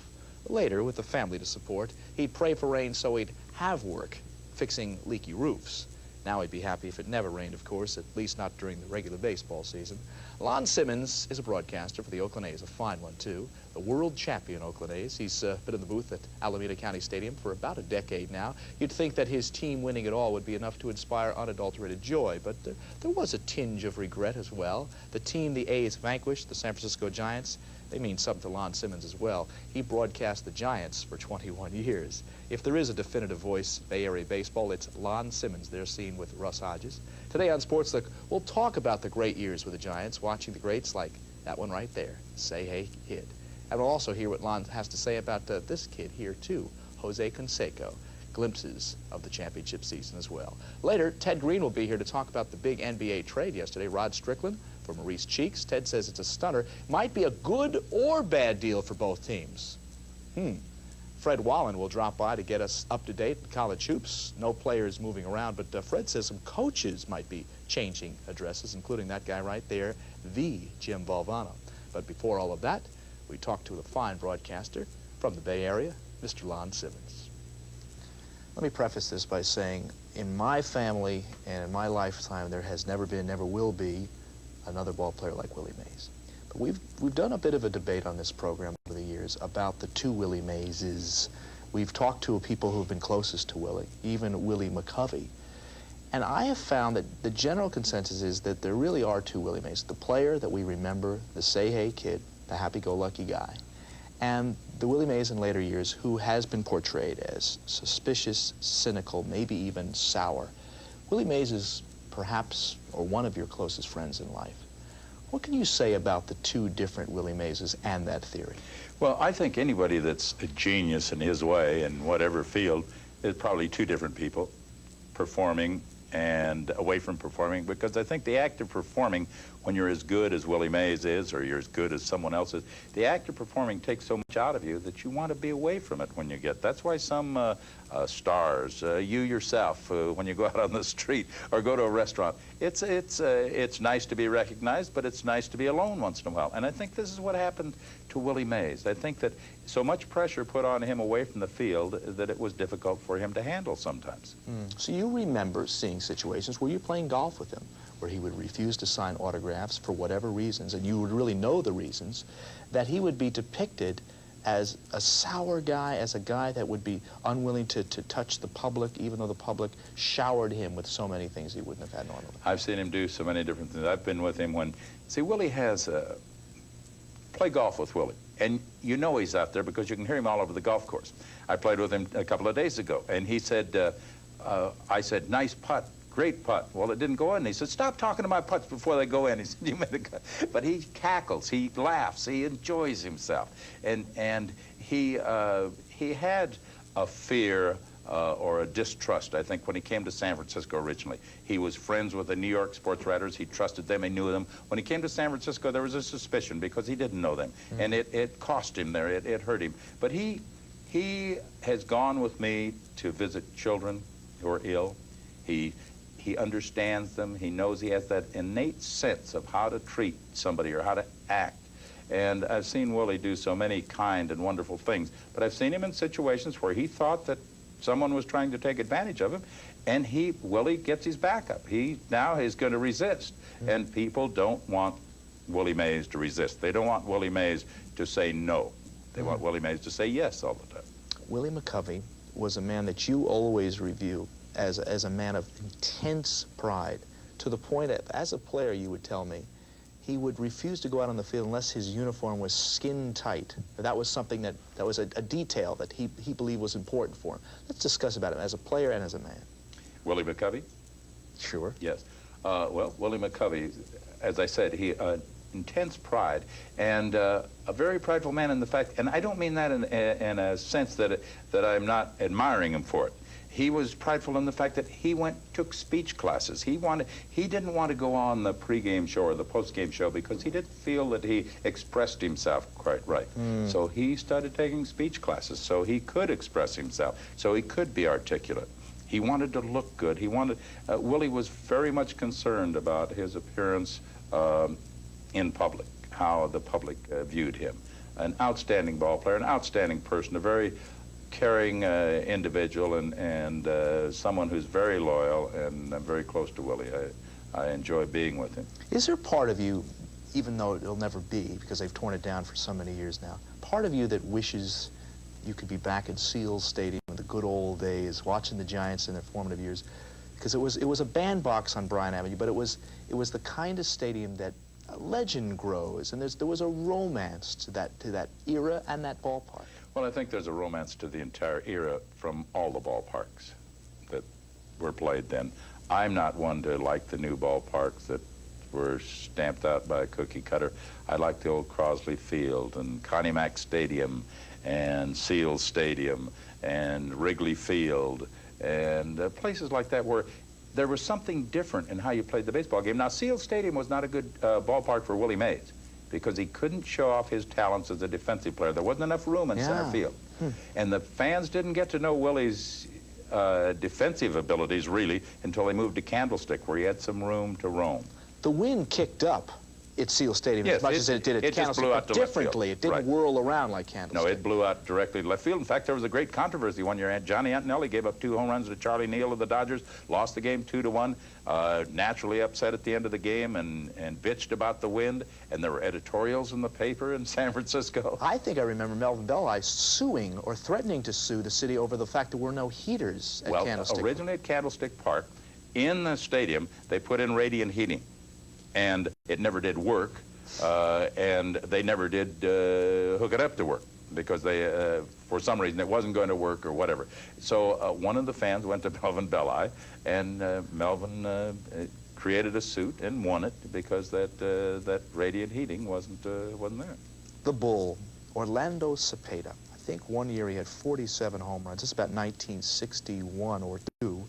Speaker 4: Later, with a family to support, he'd pray for rain so he'd have work fixing leaky roofs. Now he'd be happy if it never rained, of course, at least not during the regular baseball season. Lon Simmons is a broadcaster for the Oakland A's, a fine one, too. The world champion Oakland A's. He's been in the booth at Alameda County Stadium for about a decade now. You'd think that his team winning it all would be enough to inspire unadulterated joy, but there was a tinge of regret as well. The team the A's vanquished, the San Francisco Giants, they mean something to Lon Simmons as well. He broadcast the Giants for 21 years. If there is a definitive voice Bay Area baseball, it's Lon Simmons. They're seen with Russ Hodges. Today on Sports Look, we'll talk about the great years with the Giants, watching the greats like that one right there, Say Hey Kid. And we'll also hear what Lon has to say about this kid here, too, Jose Canseco. Glimpses of the championship season as well. Later, Ted Green will be here to talk about the big NBA trade yesterday. Rod Strickland for Maurice Cheeks. Ted says it's a stunner. Might be a good or bad deal for both teams. Fred Wallen will drop by to get us up to date in college hoops. No players moving around, but Fred says some coaches might be changing addresses, including that guy right there, the Jim Valvano. But before all of that, we talk to a fine broadcaster from the Bay Area, Mr. Lon Simmons. Let me preface this by saying, in my family and in my lifetime, there has never been, never will be, another ball player like Willie Mays. But we've done a bit of a debate on this program over the years about the two Willie Mayses. We've talked to people who have been closest to Willie, even Willie McCovey. And I have found that the general consensus is that there really are two Willie Mays. The player that we remember, the say-hey kid, the happy-go-lucky guy, and the Willie Mays in later years who has been portrayed as suspicious, cynical, maybe even sour. Willie Mays is perhaps, or one of your closest friends in life. What can you say about the two different Willie Mayses and that theory?
Speaker 5: Well, I think anybody that's a genius in his way in whatever field is probably two different people, performing and away from performing, because I think the act of performing, when you're as good as Willie Mays is, or you're as good as someone else is, the act of performing takes so much out of you that you want to be away from it when you get. That's why some stars, you yourself, when you go out on the street or go to a restaurant, it's nice to be recognized, but it's nice to be alone once in a while. And I think this is what happened to Willie Mays. I think that so much pressure put on him away from the field that it was difficult for him to handle sometimes.
Speaker 4: So you remember seeing situations where you're playing golf with him, where he would refuse to sign autographs for whatever reasons, and you would really know the reasons, that he would be depicted as a sour guy, as a guy that would be unwilling to touch the public, even though the public showered him with so many things he wouldn't have had normally.
Speaker 5: I've seen him do so many different things. I've been with him when, see, Willie has, play golf with Willie, and you know he's out there because you can hear him all over the golf course. I played with him a couple of days ago, and he said, I said, nice putt. Great putt. Well, it didn't go in. He said, stop talking to my putts before they go in. He said, you made a cut. But he cackles, he laughs, he enjoys himself. And he had a fear or a distrust, I think, when he came to San Francisco originally. He was friends with the New York sports writers. He trusted them. He knew them. When he came to San Francisco, there was a suspicion because he didn't know them. And it cost him there. It hurt him. But he has gone with me to visit children who are ill. He understands them. He knows he has that innate sense of how to treat somebody or how to act. And I've seen Willie do so many kind and wonderful things, but I've seen him in situations where he thought that someone was trying to take advantage of him, and Willie gets his back up. He now is going to resist, and people don't want Willie Mays to resist. They don't want Willie Mays to say no. They want Willie Mays to say yes all the time.
Speaker 4: Willie McCovey was a man that you always review as a man of intense pride, to the point that, as a player, you would tell me, he would refuse to go out on the field unless his uniform was skin tight. That was something that was a detail that he believed was important for him. Let's discuss about him as a player and as a man.
Speaker 5: Willie McCovey?
Speaker 4: Sure.
Speaker 5: Yes. Well, Willie McCovey, as I said, he intense pride, and a very prideful man in the fact, and I don't mean that in a sense that I'm not admiring him for it. He was prideful in the fact that he took speech classes. He didn't want to go on the pregame show or the postgame show because he didn't feel that he expressed himself quite right. So he started taking speech classes so he could express himself, so he could be articulate. He wanted to look good. Willie was very much concerned about his appearance in public, how the public viewed him. An outstanding ball player, an outstanding person, a very caring individual, and someone who's very loyal, and I'm very close to Willie. I enjoy being with him.
Speaker 4: Is there part of you, even though it'll never be because they've torn it down for so many years now, part of you that wishes you could be back in Seals Stadium in the good old days, watching the Giants in their formative years? Because it was a bandbox on Bryan Avenue, but it was the kind of stadium that legend grows, and there was a romance to that era and that ballpark.
Speaker 5: Well, I think there's a romance to the entire era from all the ballparks that were played then. I'm not one to like the new ballparks that were stamped out by a cookie cutter. I like the old Crosley Field and Connie Mack Stadium and Seals Stadium and Wrigley Field and places like that where there was something different in how you played the baseball game. Now, Seals Stadium was not a good ballpark for Willie Mays because he couldn't show off his talents as a defensive player. There wasn't enough room in center field. And the fans didn't get to know Willie's defensive abilities, really, until they moved to Candlestick, where he had some room to roam.
Speaker 4: The wind kicked up at Seals Stadium as much as it did at Candlestick, but differently. It didn't whirl around like Candlestick.
Speaker 5: No, it blew out directly to left field. In fact, there was a great controversy one year. Johnny Antonelli gave up 2 home runs to Charlie Neal of the Dodgers, lost the game 2-1, naturally upset at the end of the game and bitched about the wind, and there were editorials in the paper in San Francisco.
Speaker 4: I think I remember Melvin Belli suing or threatening to sue the city over the fact there were no heaters at Candlestick.
Speaker 5: Well, originally at Candlestick Park, in the stadium, they put in radiant heating. And it never did work, and they never did hook it up to work because they, for some reason, it wasn't going to work or whatever. So one of the fans went to Melvin Belli, and Melvin created a suit and won it because that radiant heating wasn't there.
Speaker 4: The Bull, Orlando Cepeda. I think one year he had 47 home runs. It's about 1961 or 2.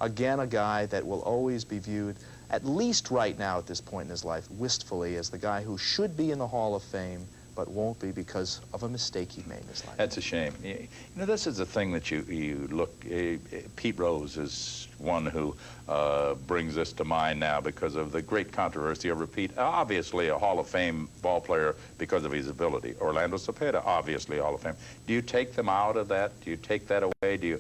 Speaker 4: Again, a guy that will always be viewed, at least right now at this point in his life, wistfully as the guy who should be in the Hall of Fame but won't be because of a mistake he made in his life.
Speaker 5: That's a shame. You know, this is the thing that you look, Pete Rose is one who brings this to mind now because of the great controversy over Pete. Obviously a Hall of Fame ball player because of his ability. Orlando Cepeda, obviously a Hall of Fame. Do you take them out of that? Do you take that away? Do you,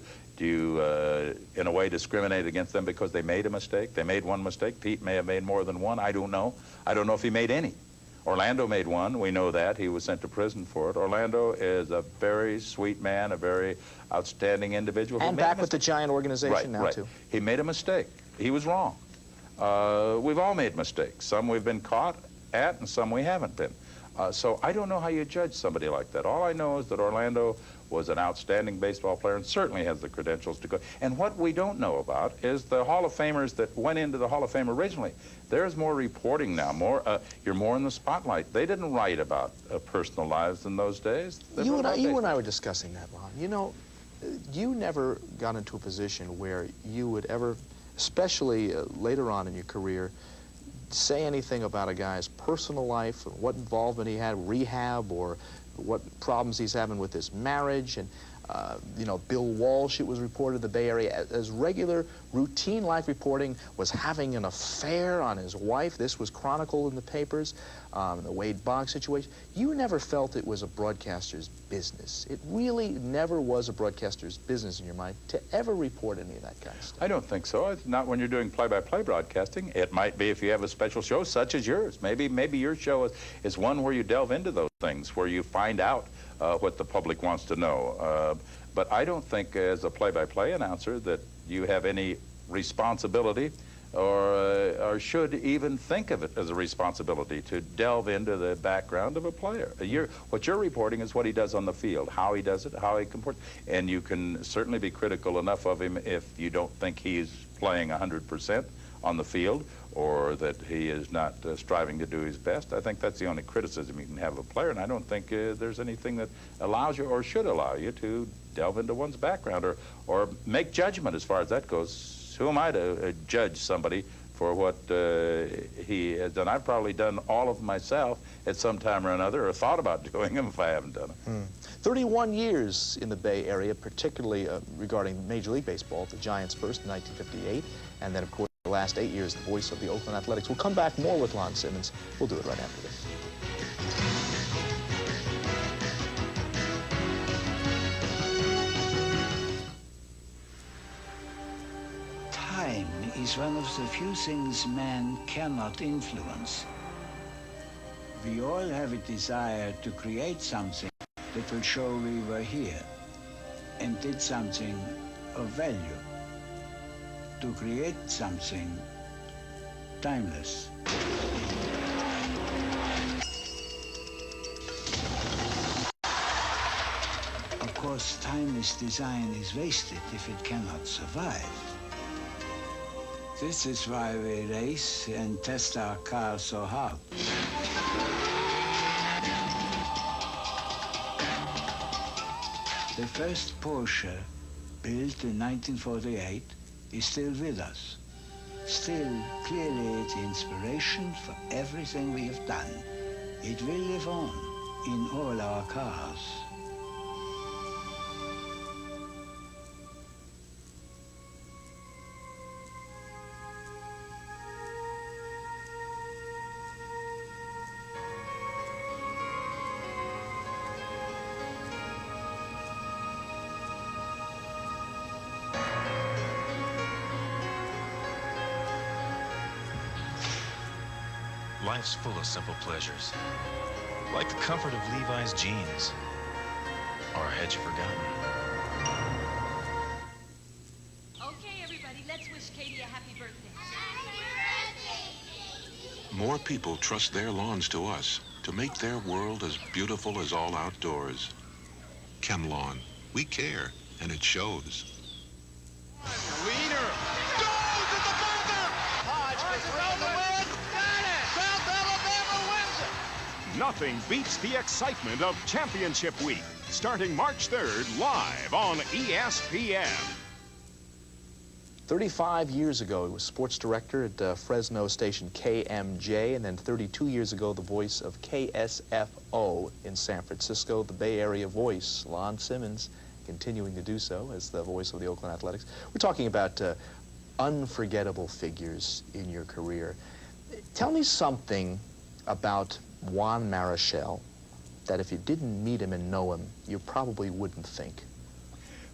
Speaker 5: in a way, discriminate against them because they made a mistake? They made one mistake. Pete may have made more than one. I don't know. I don't know if he made any. Orlando made one. We know that. He was sent to prison for it. Orlando is a very sweet man, a very outstanding individual.
Speaker 4: And back with the Giant organization now, too.
Speaker 5: He made a mistake. He was wrong. We've all made mistakes. Some we've been caught at, and some we haven't been. So I don't know how you judge somebody like that. All I know is that Orlando was an outstanding baseball player and certainly has the credentials to go. And what we don't know about is the Hall of Famers that went into the Hall of Fame originally. There's more reporting now. You're more in the spotlight. They didn't write about personal lives in those days.
Speaker 4: You and I were discussing that, Ron. You know, you never got into a position where you would ever, especially later on in your career, say anything about a guy's personal life, what involvement he had, rehab, or what problems he's having with his marriage. And you know, Bill Walsh, it was reported in the Bay Area as regular routine life reporting, was having an affair on his wife. This was chronicled in the papers, the Wade Boggs situation. You never felt it was a broadcaster's business. It really never was a broadcaster's business in your mind to ever report any of that kind of stuff.
Speaker 5: I don't think so. It's not when you're doing play-by-play broadcasting. It might be if you have a special show such as yours. Maybe your show is one where you delve into those things, where you find out what the public wants to know. But I don't think as a play-by-play announcer that you have any responsibility or should even think of it as a responsibility to delve into the background of a player. What you're reporting is what he does on the field, how he does it, how he comports, and you can certainly be critical enough of him if you don't think he's playing 100% on the field or that he is not striving to do his best. I think that's the only criticism you can have of a player, and I don't think there's anything that allows you or should allow you to delve into one's background or make judgment as far as that goes. Who am I to judge somebody for what he has done? I've probably done all of them myself at some time or another, or thought about doing them if I haven't done them.
Speaker 4: 31 years in the Bay Area, particularly regarding Major League Baseball, the Giants first in 1958, and then, of course, the last 8 years, the voice of the Oakland Athletics. We'll come back more with Lon Simmons. We'll do it right after this.
Speaker 6: Time is one of the few things man cannot influence. We all have a desire to create something that will show we were here and did something of value. To create something timeless. Of course, timeless design is wasted if it cannot survive. This is why we race and test our cars so hard. The first Porsche, built in 1948, is still with us. Still clearly the inspiration for everything we have done. It will live on in all our cars.
Speaker 7: Life's full of simple pleasures, like the comfort of Levi's jeans. Or had you forgotten?
Speaker 8: Okay, everybody, let's wish Katie a happy birthday.
Speaker 33: More people trust their lawns to us to make their world as beautiful as all outdoors. Chem Lawn, we care, and it shows.
Speaker 31: Leader goes at the buzzer. Hodge for the win. Got it. South Alabama wins it.
Speaker 14: Nothing beats the excitement of Championship Week, starting March 3rd, live on ESPN.
Speaker 4: 35 years ago, he was sports director at Fresno station KMJ, and then 32 years ago, the voice of KSFO in San Francisco, the Bay Area voice, Lon Simmons, continuing to do so as the voice of the Oakland Athletics. We're talking about unforgettable figures in your career. Tell me something about Juan Marichal that if you didn't meet him and know him, you probably wouldn't think.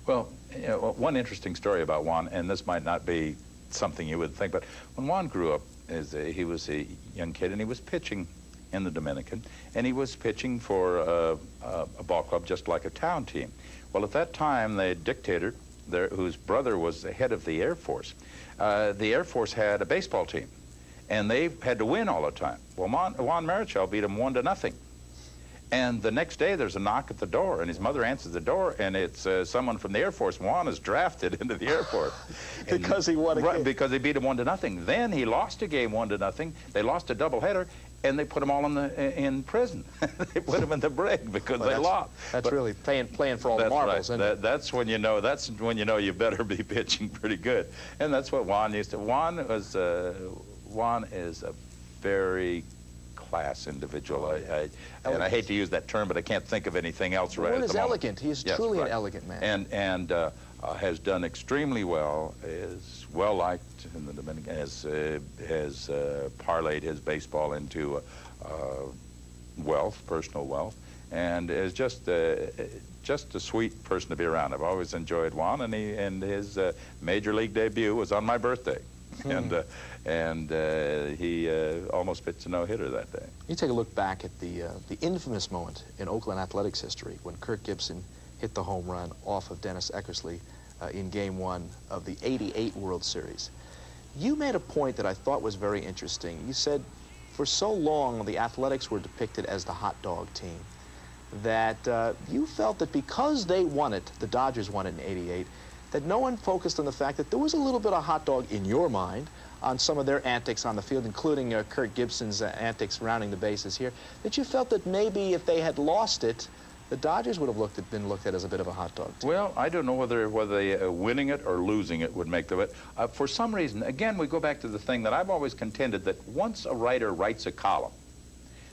Speaker 5: Well, you know, one interesting story about Juan, and this might not be something you would think, but when Juan grew up, he was a young kid, and he was pitching in the Dominican, and he was pitching for a ball club just like a town team. Well, at that time, the dictator, whose brother was the head of the Air Force, the Air Force had a baseball team, and they had to win all the time. Well, Juan Marichal beat them 1-0. And the next day, there's a knock at the door, and his mother answers the door, and it's someone from the Air Force. Juan is drafted into the Air Force.
Speaker 4: Because he won a game.
Speaker 5: Because they beat him 1-0. Then he lost a game 1-0. They lost a doubleheader, and they put them all in prison. They put them in the brig because they lost.
Speaker 4: That's really playing for all the marbles,
Speaker 5: right.
Speaker 4: isn't it?
Speaker 5: That's when you know you better be pitching pretty good. And that's what Juan used to. Juan is a very class individual. And I hate to use that term, but I can't think of anything else right at the moment.
Speaker 4: He is elegant. He is truly an elegant man.
Speaker 5: And has done extremely well, is well-liked in the Dominican, has parlayed his baseball into wealth, personal wealth, and is just a sweet person to be around. I've always enjoyed Juan, and his major league debut was on my birthday. and he almost pitched a no-hitter that day.
Speaker 4: You take a look back at the infamous moment in Oakland athletics history when Kirk Gibson hit the home run off of Dennis Eckersley in Game 1 of the '88 World Series. You made a point that I thought was very interesting. You said for so long the Athletics were depicted as the hot dog team, that you felt that because they won it, the Dodgers won it in '88, that no one focused on the fact that there was a little bit of hot dog in your mind on some of their antics on the field, including Kirk Gibson's antics rounding the bases here, that you felt that maybe if they had lost it, the Dodgers would have been looked at as a bit of a hot dog team.
Speaker 5: Well, I don't know whether winning it or losing it would make the it. For some reason, again, we go back to the thing that I've always contended, that once a writer writes a column,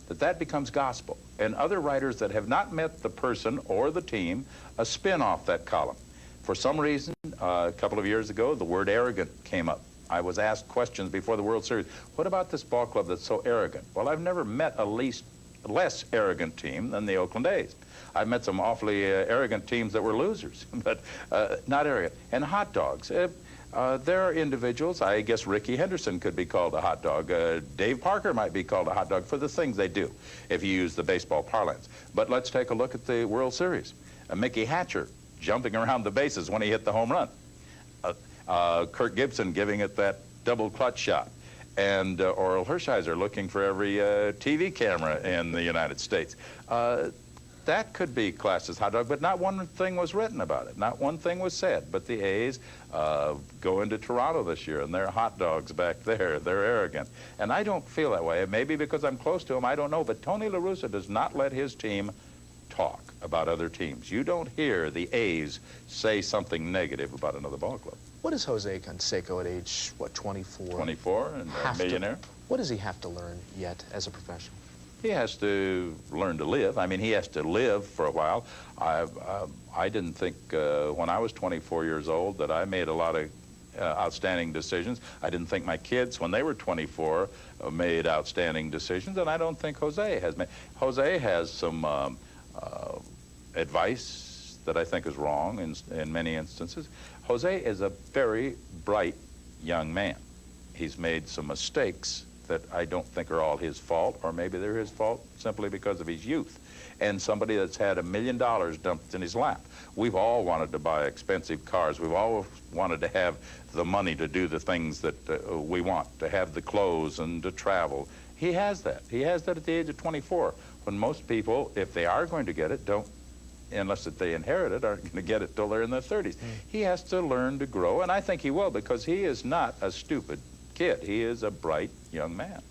Speaker 5: that becomes gospel. And other writers that have not met the person or the team spin off that column. For some reason, a couple of years ago, the word arrogant came up. I was asked questions before the World Series. What about this ball club that's so arrogant? Well, I've never met a less arrogant team than the Oakland A's. I've met some awfully arrogant teams that were losers, but not arrogant. And hot dogs. There are individuals, I guess Ricky Henderson could be called a hot dog. Dave Parker might be called a hot dog for the things they do, if you use the baseball parlance. But let's take a look at the World Series. Mickey Hatcher jumping around the bases when he hit the home run. Kirk Gibson giving it that double clutch shot. And Orel Hershiser looking for every TV camera in the United States. That could be classed as hot dog, but not one thing was written about it. Not one thing was said. But the A's go into Toronto this year, and they're hot dogs back there. They're arrogant. And I don't feel that way. Maybe because I'm close to him, I don't know. But Tony La Russa does not let his team talk about other teams. You don't hear the A's say something negative about another ball club.
Speaker 4: What is Jose Canseco at age, what, 24?
Speaker 5: 24 and a millionaire.
Speaker 4: What does he have to learn yet as a professional?
Speaker 5: He has to learn to live. I mean, he has to live for a while. I didn't think when I was 24 years old that I made a lot of outstanding decisions. I didn't think my kids, when they were 24, made outstanding decisions, and I don't think Jose has made. Jose has some advice that I think is wrong in many instances. Jose is a very bright young man. He's made some mistakes that I don't think are all his fault, or maybe they're his fault simply because of his youth. And somebody that's had $1 million dumped in his lap. We've all wanted to buy expensive cars. We've all wanted to have the money to do the things that we want, to have the clothes and to travel. He has that. He has that at the age of 24, when most people, if they are going to get it, don't, unless that they inherit it, aren't going to get it till they're in their 30s. He has to learn to grow, and I think he will, because he is not a stupid kid. He is a bright young man.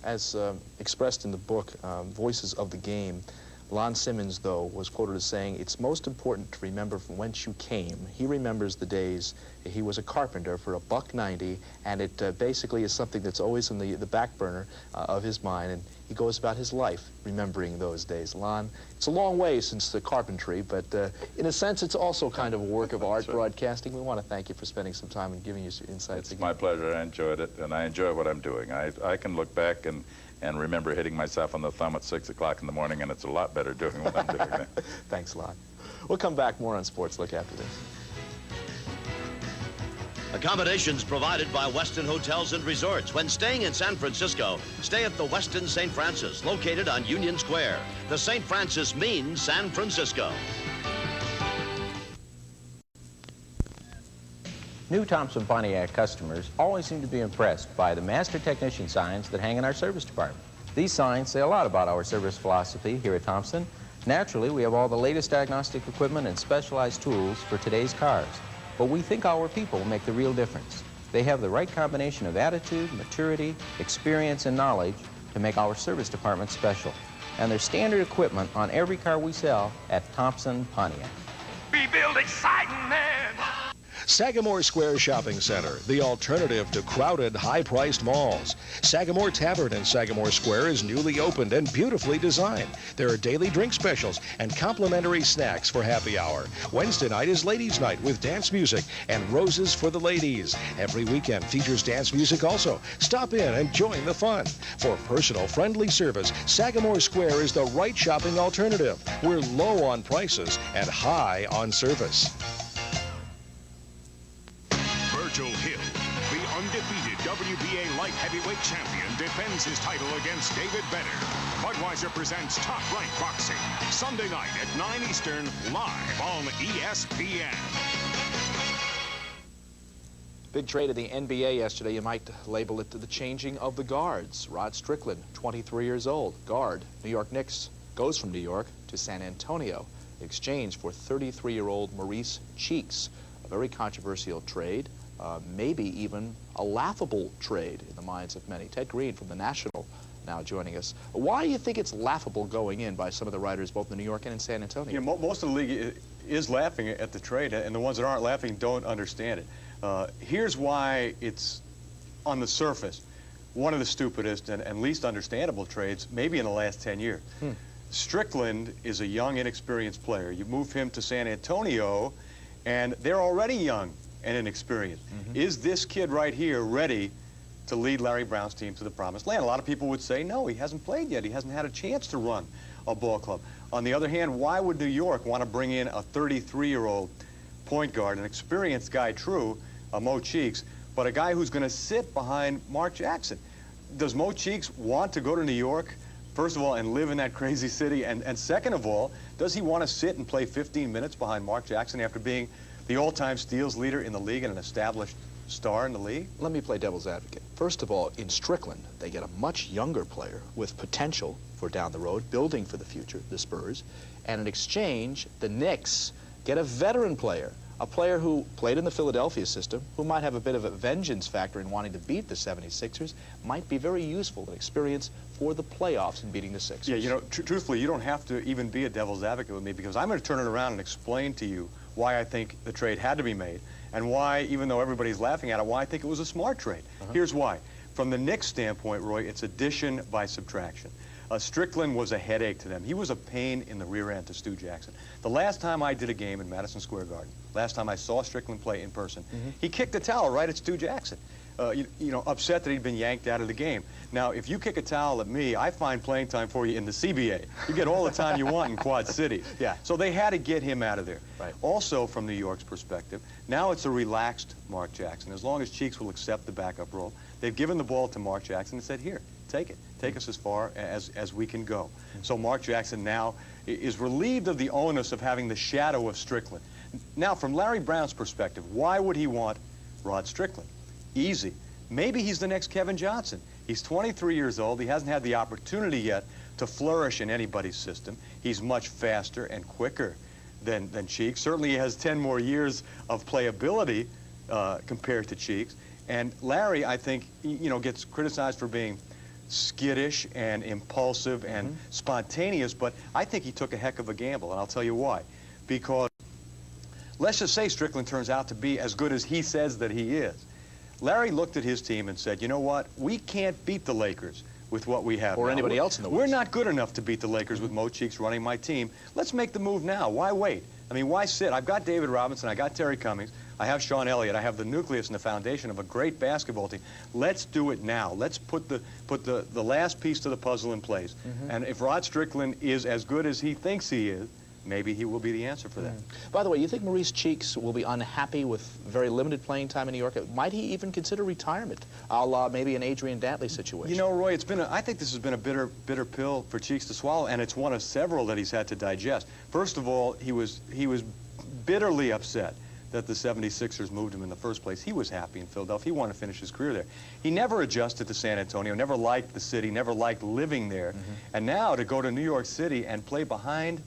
Speaker 4: As expressed in the book, Voices of the Game, Lon Simmons, though, was quoted as saying, "It's most important to remember from whence you came." He remembers the days he was a carpenter for $1.90, and it basically is something that's always in the back burner of his mind, and he goes about his life remembering those days. Lon, it's a long way since the carpentry, but in a sense, it's also kind of a work of art, broadcasting. We want to thank you for spending some time and giving us your insights again.
Speaker 5: It's my pleasure. I enjoyed it, and I enjoy what I'm doing. I can look back and remember hitting myself on the thumb at 6 o'clock in the morning, and it's a lot better doing what I'm doing now.
Speaker 4: Thanks a lot. We'll come back more on Sports Look after this.
Speaker 2: Accommodations provided by Westin Hotels and Resorts. When staying in San Francisco, stay at the Westin St. Francis, located on Union Square. The St. Francis means San Francisco.
Speaker 3: New Thompson Pontiac customers always seem to be impressed by the master technician signs that hang in our service department. These signs say a lot about our service philosophy here at Thompson. Naturally, we have all the latest diagnostic equipment and specialized tools for today's cars. But we think our people make the real difference. They have the right combination of attitude, maturity, experience, and knowledge to make our service department special. And there's standard equipment on every car we sell at Thompson Pontiac.
Speaker 31: We build exciting men.
Speaker 9: Sagamore Square Shopping Center, the alternative to crowded, high-priced malls. Sagamore Tavern in Sagamore Square is newly opened and beautifully designed. There are daily drink specials and complimentary snacks for happy hour. Wednesday night is Ladies' Night with dance music and roses for the ladies. Every weekend features dance music also. Stop in and join the fun. For personal, friendly service, Sagamore Square is the right shopping alternative. We're low on prices and high on service.
Speaker 14: Virgil Hill, the undefeated WBA light heavyweight champion defends his title against David Vedder. Budweiser presents Top Rank Boxing, Sunday night at 9 Eastern, live on ESPN.
Speaker 4: Big trade in the NBA yesterday. You might label it the changing of the guards. Rod Strickland, 23 years old, guard, New York Knicks, goes from New York to San Antonio in exchange for 33-year-old Maurice Cheeks. A very controversial trade, maybe even a laughable trade in the minds of many. Ted Green from The National now joining us. Why do you think it's laughable going in by some of the writers both in New York and in San Antonio?
Speaker 10: You know, most of the league is laughing at the trade, and the ones that aren't laughing don't understand it. Here's why it's, on the surface, one of the stupidest and least understandable trades maybe in the last 10 years. Strickland is a young, inexperienced player. You move him to San Antonio, and they're already young and inexperienced. Is this kid right here ready to lead Larry Brown's team to the promised land? A lot of people would say, no, he hasn't played yet. He hasn't had a chance to run a ball club. On the other hand, why would New York want to bring in a 33-year-old point guard, an experienced guy, true, Mo Cheeks, but a guy who's going to sit behind Mark Jackson? Does Mo Cheeks want to go to New York, first of all, and live in that crazy city? And second of all, does he want to sit and play 15 minutes behind Mark Jackson after being the all-time steals leader in the league and an established star in the league?
Speaker 4: Let me play devil's advocate. First of all, in Strickland, they get a much younger player with potential for down the road, building for the future, the Spurs. And in exchange, the Knicks get a veteran player, a player who played in the Philadelphia system, who might have a bit of a vengeance factor in wanting to beat the 76ers, might be very useful and experience for the playoffs in beating the Sixers.
Speaker 10: Yeah, you know, truthfully, you don't have to even be a devil's advocate with me, because I'm going to turn it around and explain to you why I think the trade had to be made, and why, even though everybody's laughing at it, why I think it was a smart trade. Here's why. From the Knicks' standpoint, Roy, it's addition by subtraction. Strickland was a headache to them. He was a pain in the rear end to Stu Jackson. The last time I did a game in Madison Square Garden, last time I saw Strickland play in person, he kicked a towel right at Stu Jackson, you know, upset that he'd been yanked out of the game. Now, if you kick a towel at me, I find playing time for you in the CBA. You get all the time you want in Quad Cities.
Speaker 4: Yeah.
Speaker 10: So they had to get him out of there.
Speaker 4: Right.
Speaker 10: Also, from New York's perspective, now it's a relaxed Mark Jackson. As long as Cheeks will accept the backup role, they've given the ball to Mark Jackson and said, here, take it. Take us as far as we can go. So Mark Jackson now is relieved of the onus of having the shadow of Strickland. Now, from Larry Brown's perspective, why would he want Rod Strickland? Easy. Maybe he's the next Kevin Johnson. He's 23 years old. He hasn't had the opportunity yet to flourish in anybody's system. He's much faster and quicker than Cheeks. Certainly he has 10 more years of playability compared to Cheeks. And Larry, I think, you know, gets criticized for being skittish and impulsive and spontaneous, but I think he took a heck of a gamble, and I'll tell you why. Because let's just say Strickland turns out to be as good as he says that he is. Larry looked at his team and said, you know what, we can't beat the Lakers with what we have
Speaker 4: or
Speaker 10: now.
Speaker 4: Anybody else in the West.
Speaker 10: We're not good enough to beat the Lakers with Mo Cheeks running my team. Let's make the move now. Why wait? I mean, why sit? I've got David Robinson, I got Terry Cummings, I have Sean Elliott, I have the nucleus and the foundation of a great basketball team. Let's do it now. Let's put the last piece to the puzzle in place. And if Rod Strickland is as good as he thinks he is, maybe he will be the answer for that.
Speaker 4: By the way, you think Maurice Cheeks will be unhappy with very limited playing time in New York? Might he even consider retirement, a la maybe an Adrian Dantley situation?
Speaker 10: You know, Roy, I think this has been a bitter pill for Cheeks to swallow, and it's one of several that he's had to digest. First of all, he was bitterly upset that the 76ers moved him in the first place. He was happy in Philadelphia. He wanted to finish his career there. He never adjusted to San Antonio, never liked the city, never liked living there. And now to go to New York City and play behind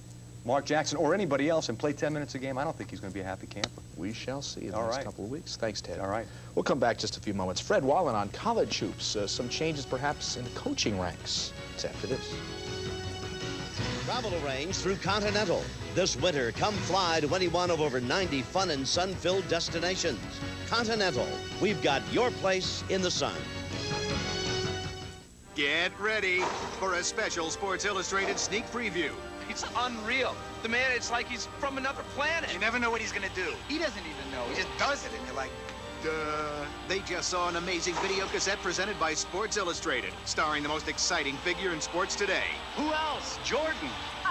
Speaker 10: Mark Jackson or anybody else and play 10 minutes a game, I don't think he's going to be a happy camper.
Speaker 4: We shall see in the next couple of weeks. Thanks, Ted.
Speaker 10: All right.
Speaker 4: We'll come back just a few moments. Fred Wallen on college hoops. Some changes perhaps in the coaching ranks. It's after this.
Speaker 2: Travel arranged through Continental. This winter, come fly to any one of over 90 fun and sun-filled destinations. Continental, we've got your place in the sun.
Speaker 11: Get ready for a special Sports Illustrated sneak preview.
Speaker 31: It's unreal. The man, it's like he's from another planet.
Speaker 11: You never know what he's gonna do.
Speaker 31: He doesn't even know. He just does it, and you're like,
Speaker 11: duh. They just saw an amazing video cassette presented by Sports Illustrated, starring the most exciting figure in sports today.
Speaker 31: who else? Jordan.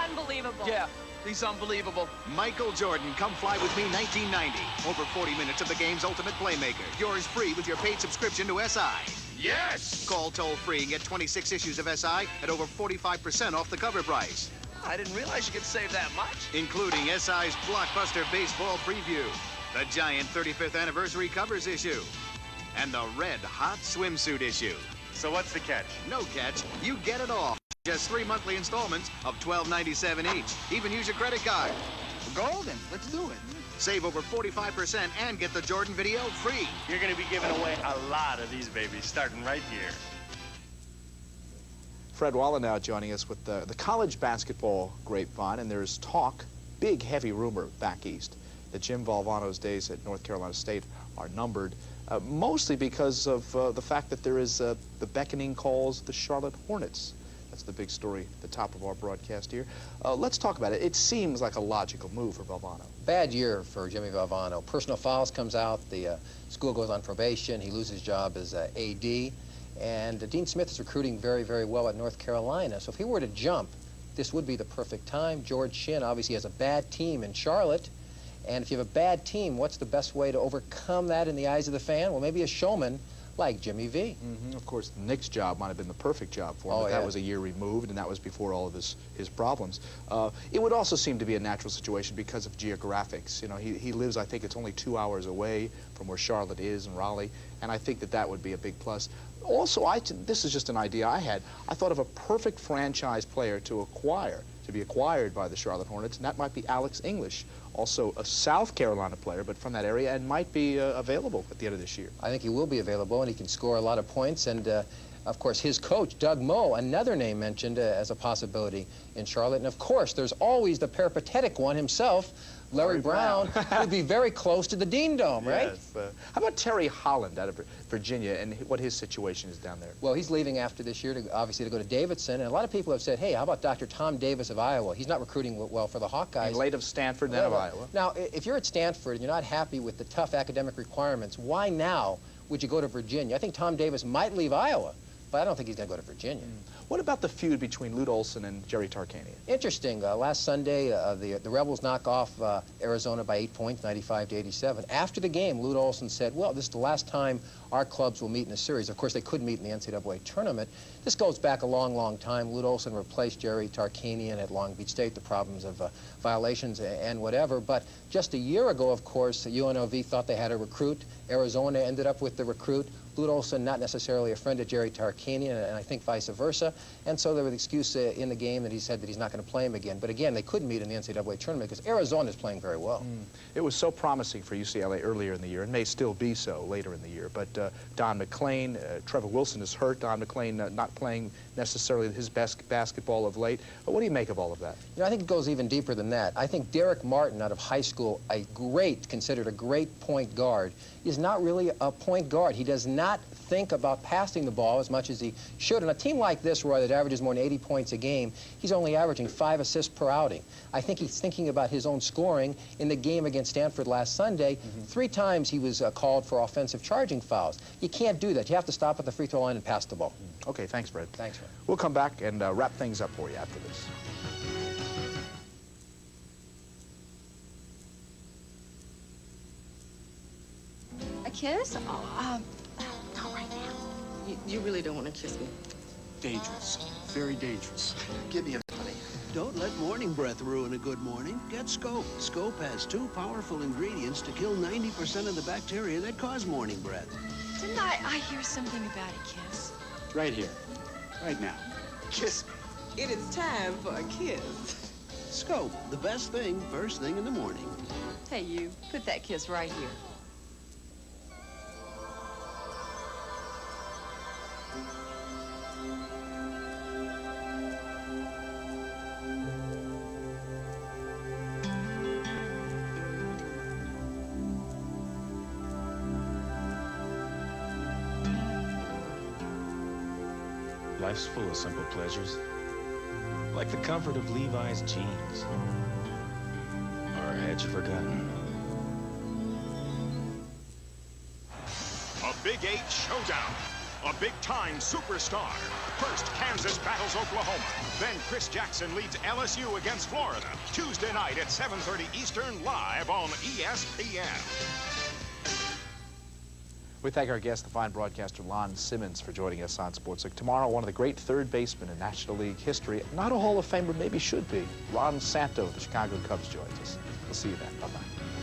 Speaker 8: Unbelievable.
Speaker 31: Yeah, he's unbelievable.
Speaker 11: Michael Jordan, Come Fly With Me 1990. Over 40 minutes of the game's ultimate playmaker. Yours free with your paid subscription to SI. Yes! Call toll-free and get 26 issues of SI at over 45% off the cover price.
Speaker 12: I didn't realize you could save that much.
Speaker 11: Including SI's blockbuster baseball preview, the giant 35th anniversary covers issue, and the red hot swimsuit issue.
Speaker 12: So what's the catch?
Speaker 11: No catch. You get it all. Just 3 monthly installments of $12.97 each. Even use your credit card.
Speaker 12: Golden. Let's do it.
Speaker 11: Save over 45% and get the Jordan video free.
Speaker 12: You're going to be giving away a lot of these babies, starting right here.
Speaker 4: Fred Waller now joining us with the college basketball grapevine, and there's talk, big heavy rumor back east, that Jim Valvano's days at North Carolina State are numbered, mostly because of the fact that there is the beckoning calls of the Charlotte Hornets. That's the big story at the top of our broadcast here. Let's talk about it. It seems like a logical move for Valvano.
Speaker 13: Bad year for Jimmy Valvano. Personal fouls comes out, the school goes on probation, he loses his job as AD, and Dean Smith is recruiting very, very well at North Carolina. So if he were to jump, this would be the perfect time. George Shinn obviously has a bad team in Charlotte, and if you have a bad team, what's the best way to overcome that in the eyes of the fan? Well, maybe a showman like Jimmy V.
Speaker 4: Of course, Nick's job might have been the perfect job for him, but that was a year removed, and that was before all of his problems. It would also seem to be a natural situation because of geographics. You know, he lives, I think it's only 2 hours away from where Charlotte is in Raleigh, and I think that that would be a big plus. Also, this is just an idea I had. I thought of a perfect franchise player to be acquired by the Charlotte Hornets, and that might be Alex English, also a South Carolina player, but from that area, and might be available at the end of this year.
Speaker 13: I think he will be available, and he can score a lot of points. And, of course, his coach, Doug Moe, another name mentioned as a possibility in Charlotte. And, of course, there's always the peripatetic one himself, Larry Brown, would be very close to the Dean Dome, right?
Speaker 4: Yes. How about Terry Holland out of Virginia and what his situation is down there?
Speaker 13: Well, he's leaving after this year, obviously, to go to Davidson. And a lot of people have said, hey, how about Dr. Tom Davis of Iowa? He's not recruiting well for the Hawkeyes.
Speaker 4: And late of Stanford, then of Iowa.
Speaker 13: Now, if you're at Stanford and you're not happy with the tough academic requirements, why now would you go to Virginia? I think Tom Davis might leave Iowa, but I don't think he's going to go to Virginia.
Speaker 4: What about the feud between Lute Olson and Jerry Tarkanian?
Speaker 13: Interesting. Last Sunday, the Rebels knock off Arizona by 8 points, 95-87. After the game, Lute Olson said, well, this is the last time our clubs will meet in a series. Of course, they could meet in the NCAA tournament. This goes back a long, long time. Lute Olson replaced Jerry Tarkanian at Long Beach State, the problems of violations and whatever. But just a year ago, of course, UNLV thought they had a recruit. Arizona ended up with the recruit. Lute Olson, not necessarily a friend of Jerry Tarkanian, and I think vice versa. And so there was an excuse in the game that he said that he's not going to play him again. But again, they couldn't meet in the NCAA tournament because Arizona is playing very well.
Speaker 4: It was so promising for UCLA earlier in the year, and may still be so later in the year. But Don McClain, Trevor Wilson is hurt. Don McClain not playing necessarily his best basketball of late. But what do you make of all of that?
Speaker 13: You know, I think it goes even deeper than that. I think Derek Martin out of high school, considered a great point guard, is not really a point guard. He does not think about passing the ball as much as he should. And a team like this, Roy, that averages more than 80 points a game, he's only averaging 5 assists per outing. I think he's thinking about his own scoring. In the game against Stanford last Sunday, 3 times he was called for offensive charging fouls. You can't do that. You have to stop at the free throw line and pass the ball.
Speaker 4: Okay, thanks, Fred.
Speaker 13: Thanks, Fred.
Speaker 4: We'll come back and wrap things up for you after this.
Speaker 27: A kiss? Oh, not right now. You really don't want to kiss me.
Speaker 28: Dangerous. Very dangerous.
Speaker 32: Give me a minute, honey.
Speaker 29: Don't let morning breath ruin a good morning. Get Scope. Scope has 2 powerful ingredients to kill 90% of the bacteria that cause morning breath.
Speaker 8: Didn't I hear something about a kiss?
Speaker 28: Right here. Right now.
Speaker 32: Kiss me.
Speaker 27: It is time for a kiss.
Speaker 29: Scope, the best thing first thing in the morning.
Speaker 8: Hey, you, put that kiss right here.
Speaker 7: Life's full of simple pleasures, like the comfort of Levi's jeans. Or had you forgotten?
Speaker 14: A Big 8 showdown. A big-time superstar. First, Kansas battles Oklahoma. Then Chris Jackson leads LSU against Florida. Tuesday night at 7:30 Eastern, live on ESPN.
Speaker 4: We thank our guest, the fine broadcaster Lon Simmons, for joining us on Sports Week. Tomorrow, one of the great third basemen in National League history, not a Hall of Famer, maybe should be, Ron Santo of the Chicago Cubs joins us. We'll see you then. Bye-bye.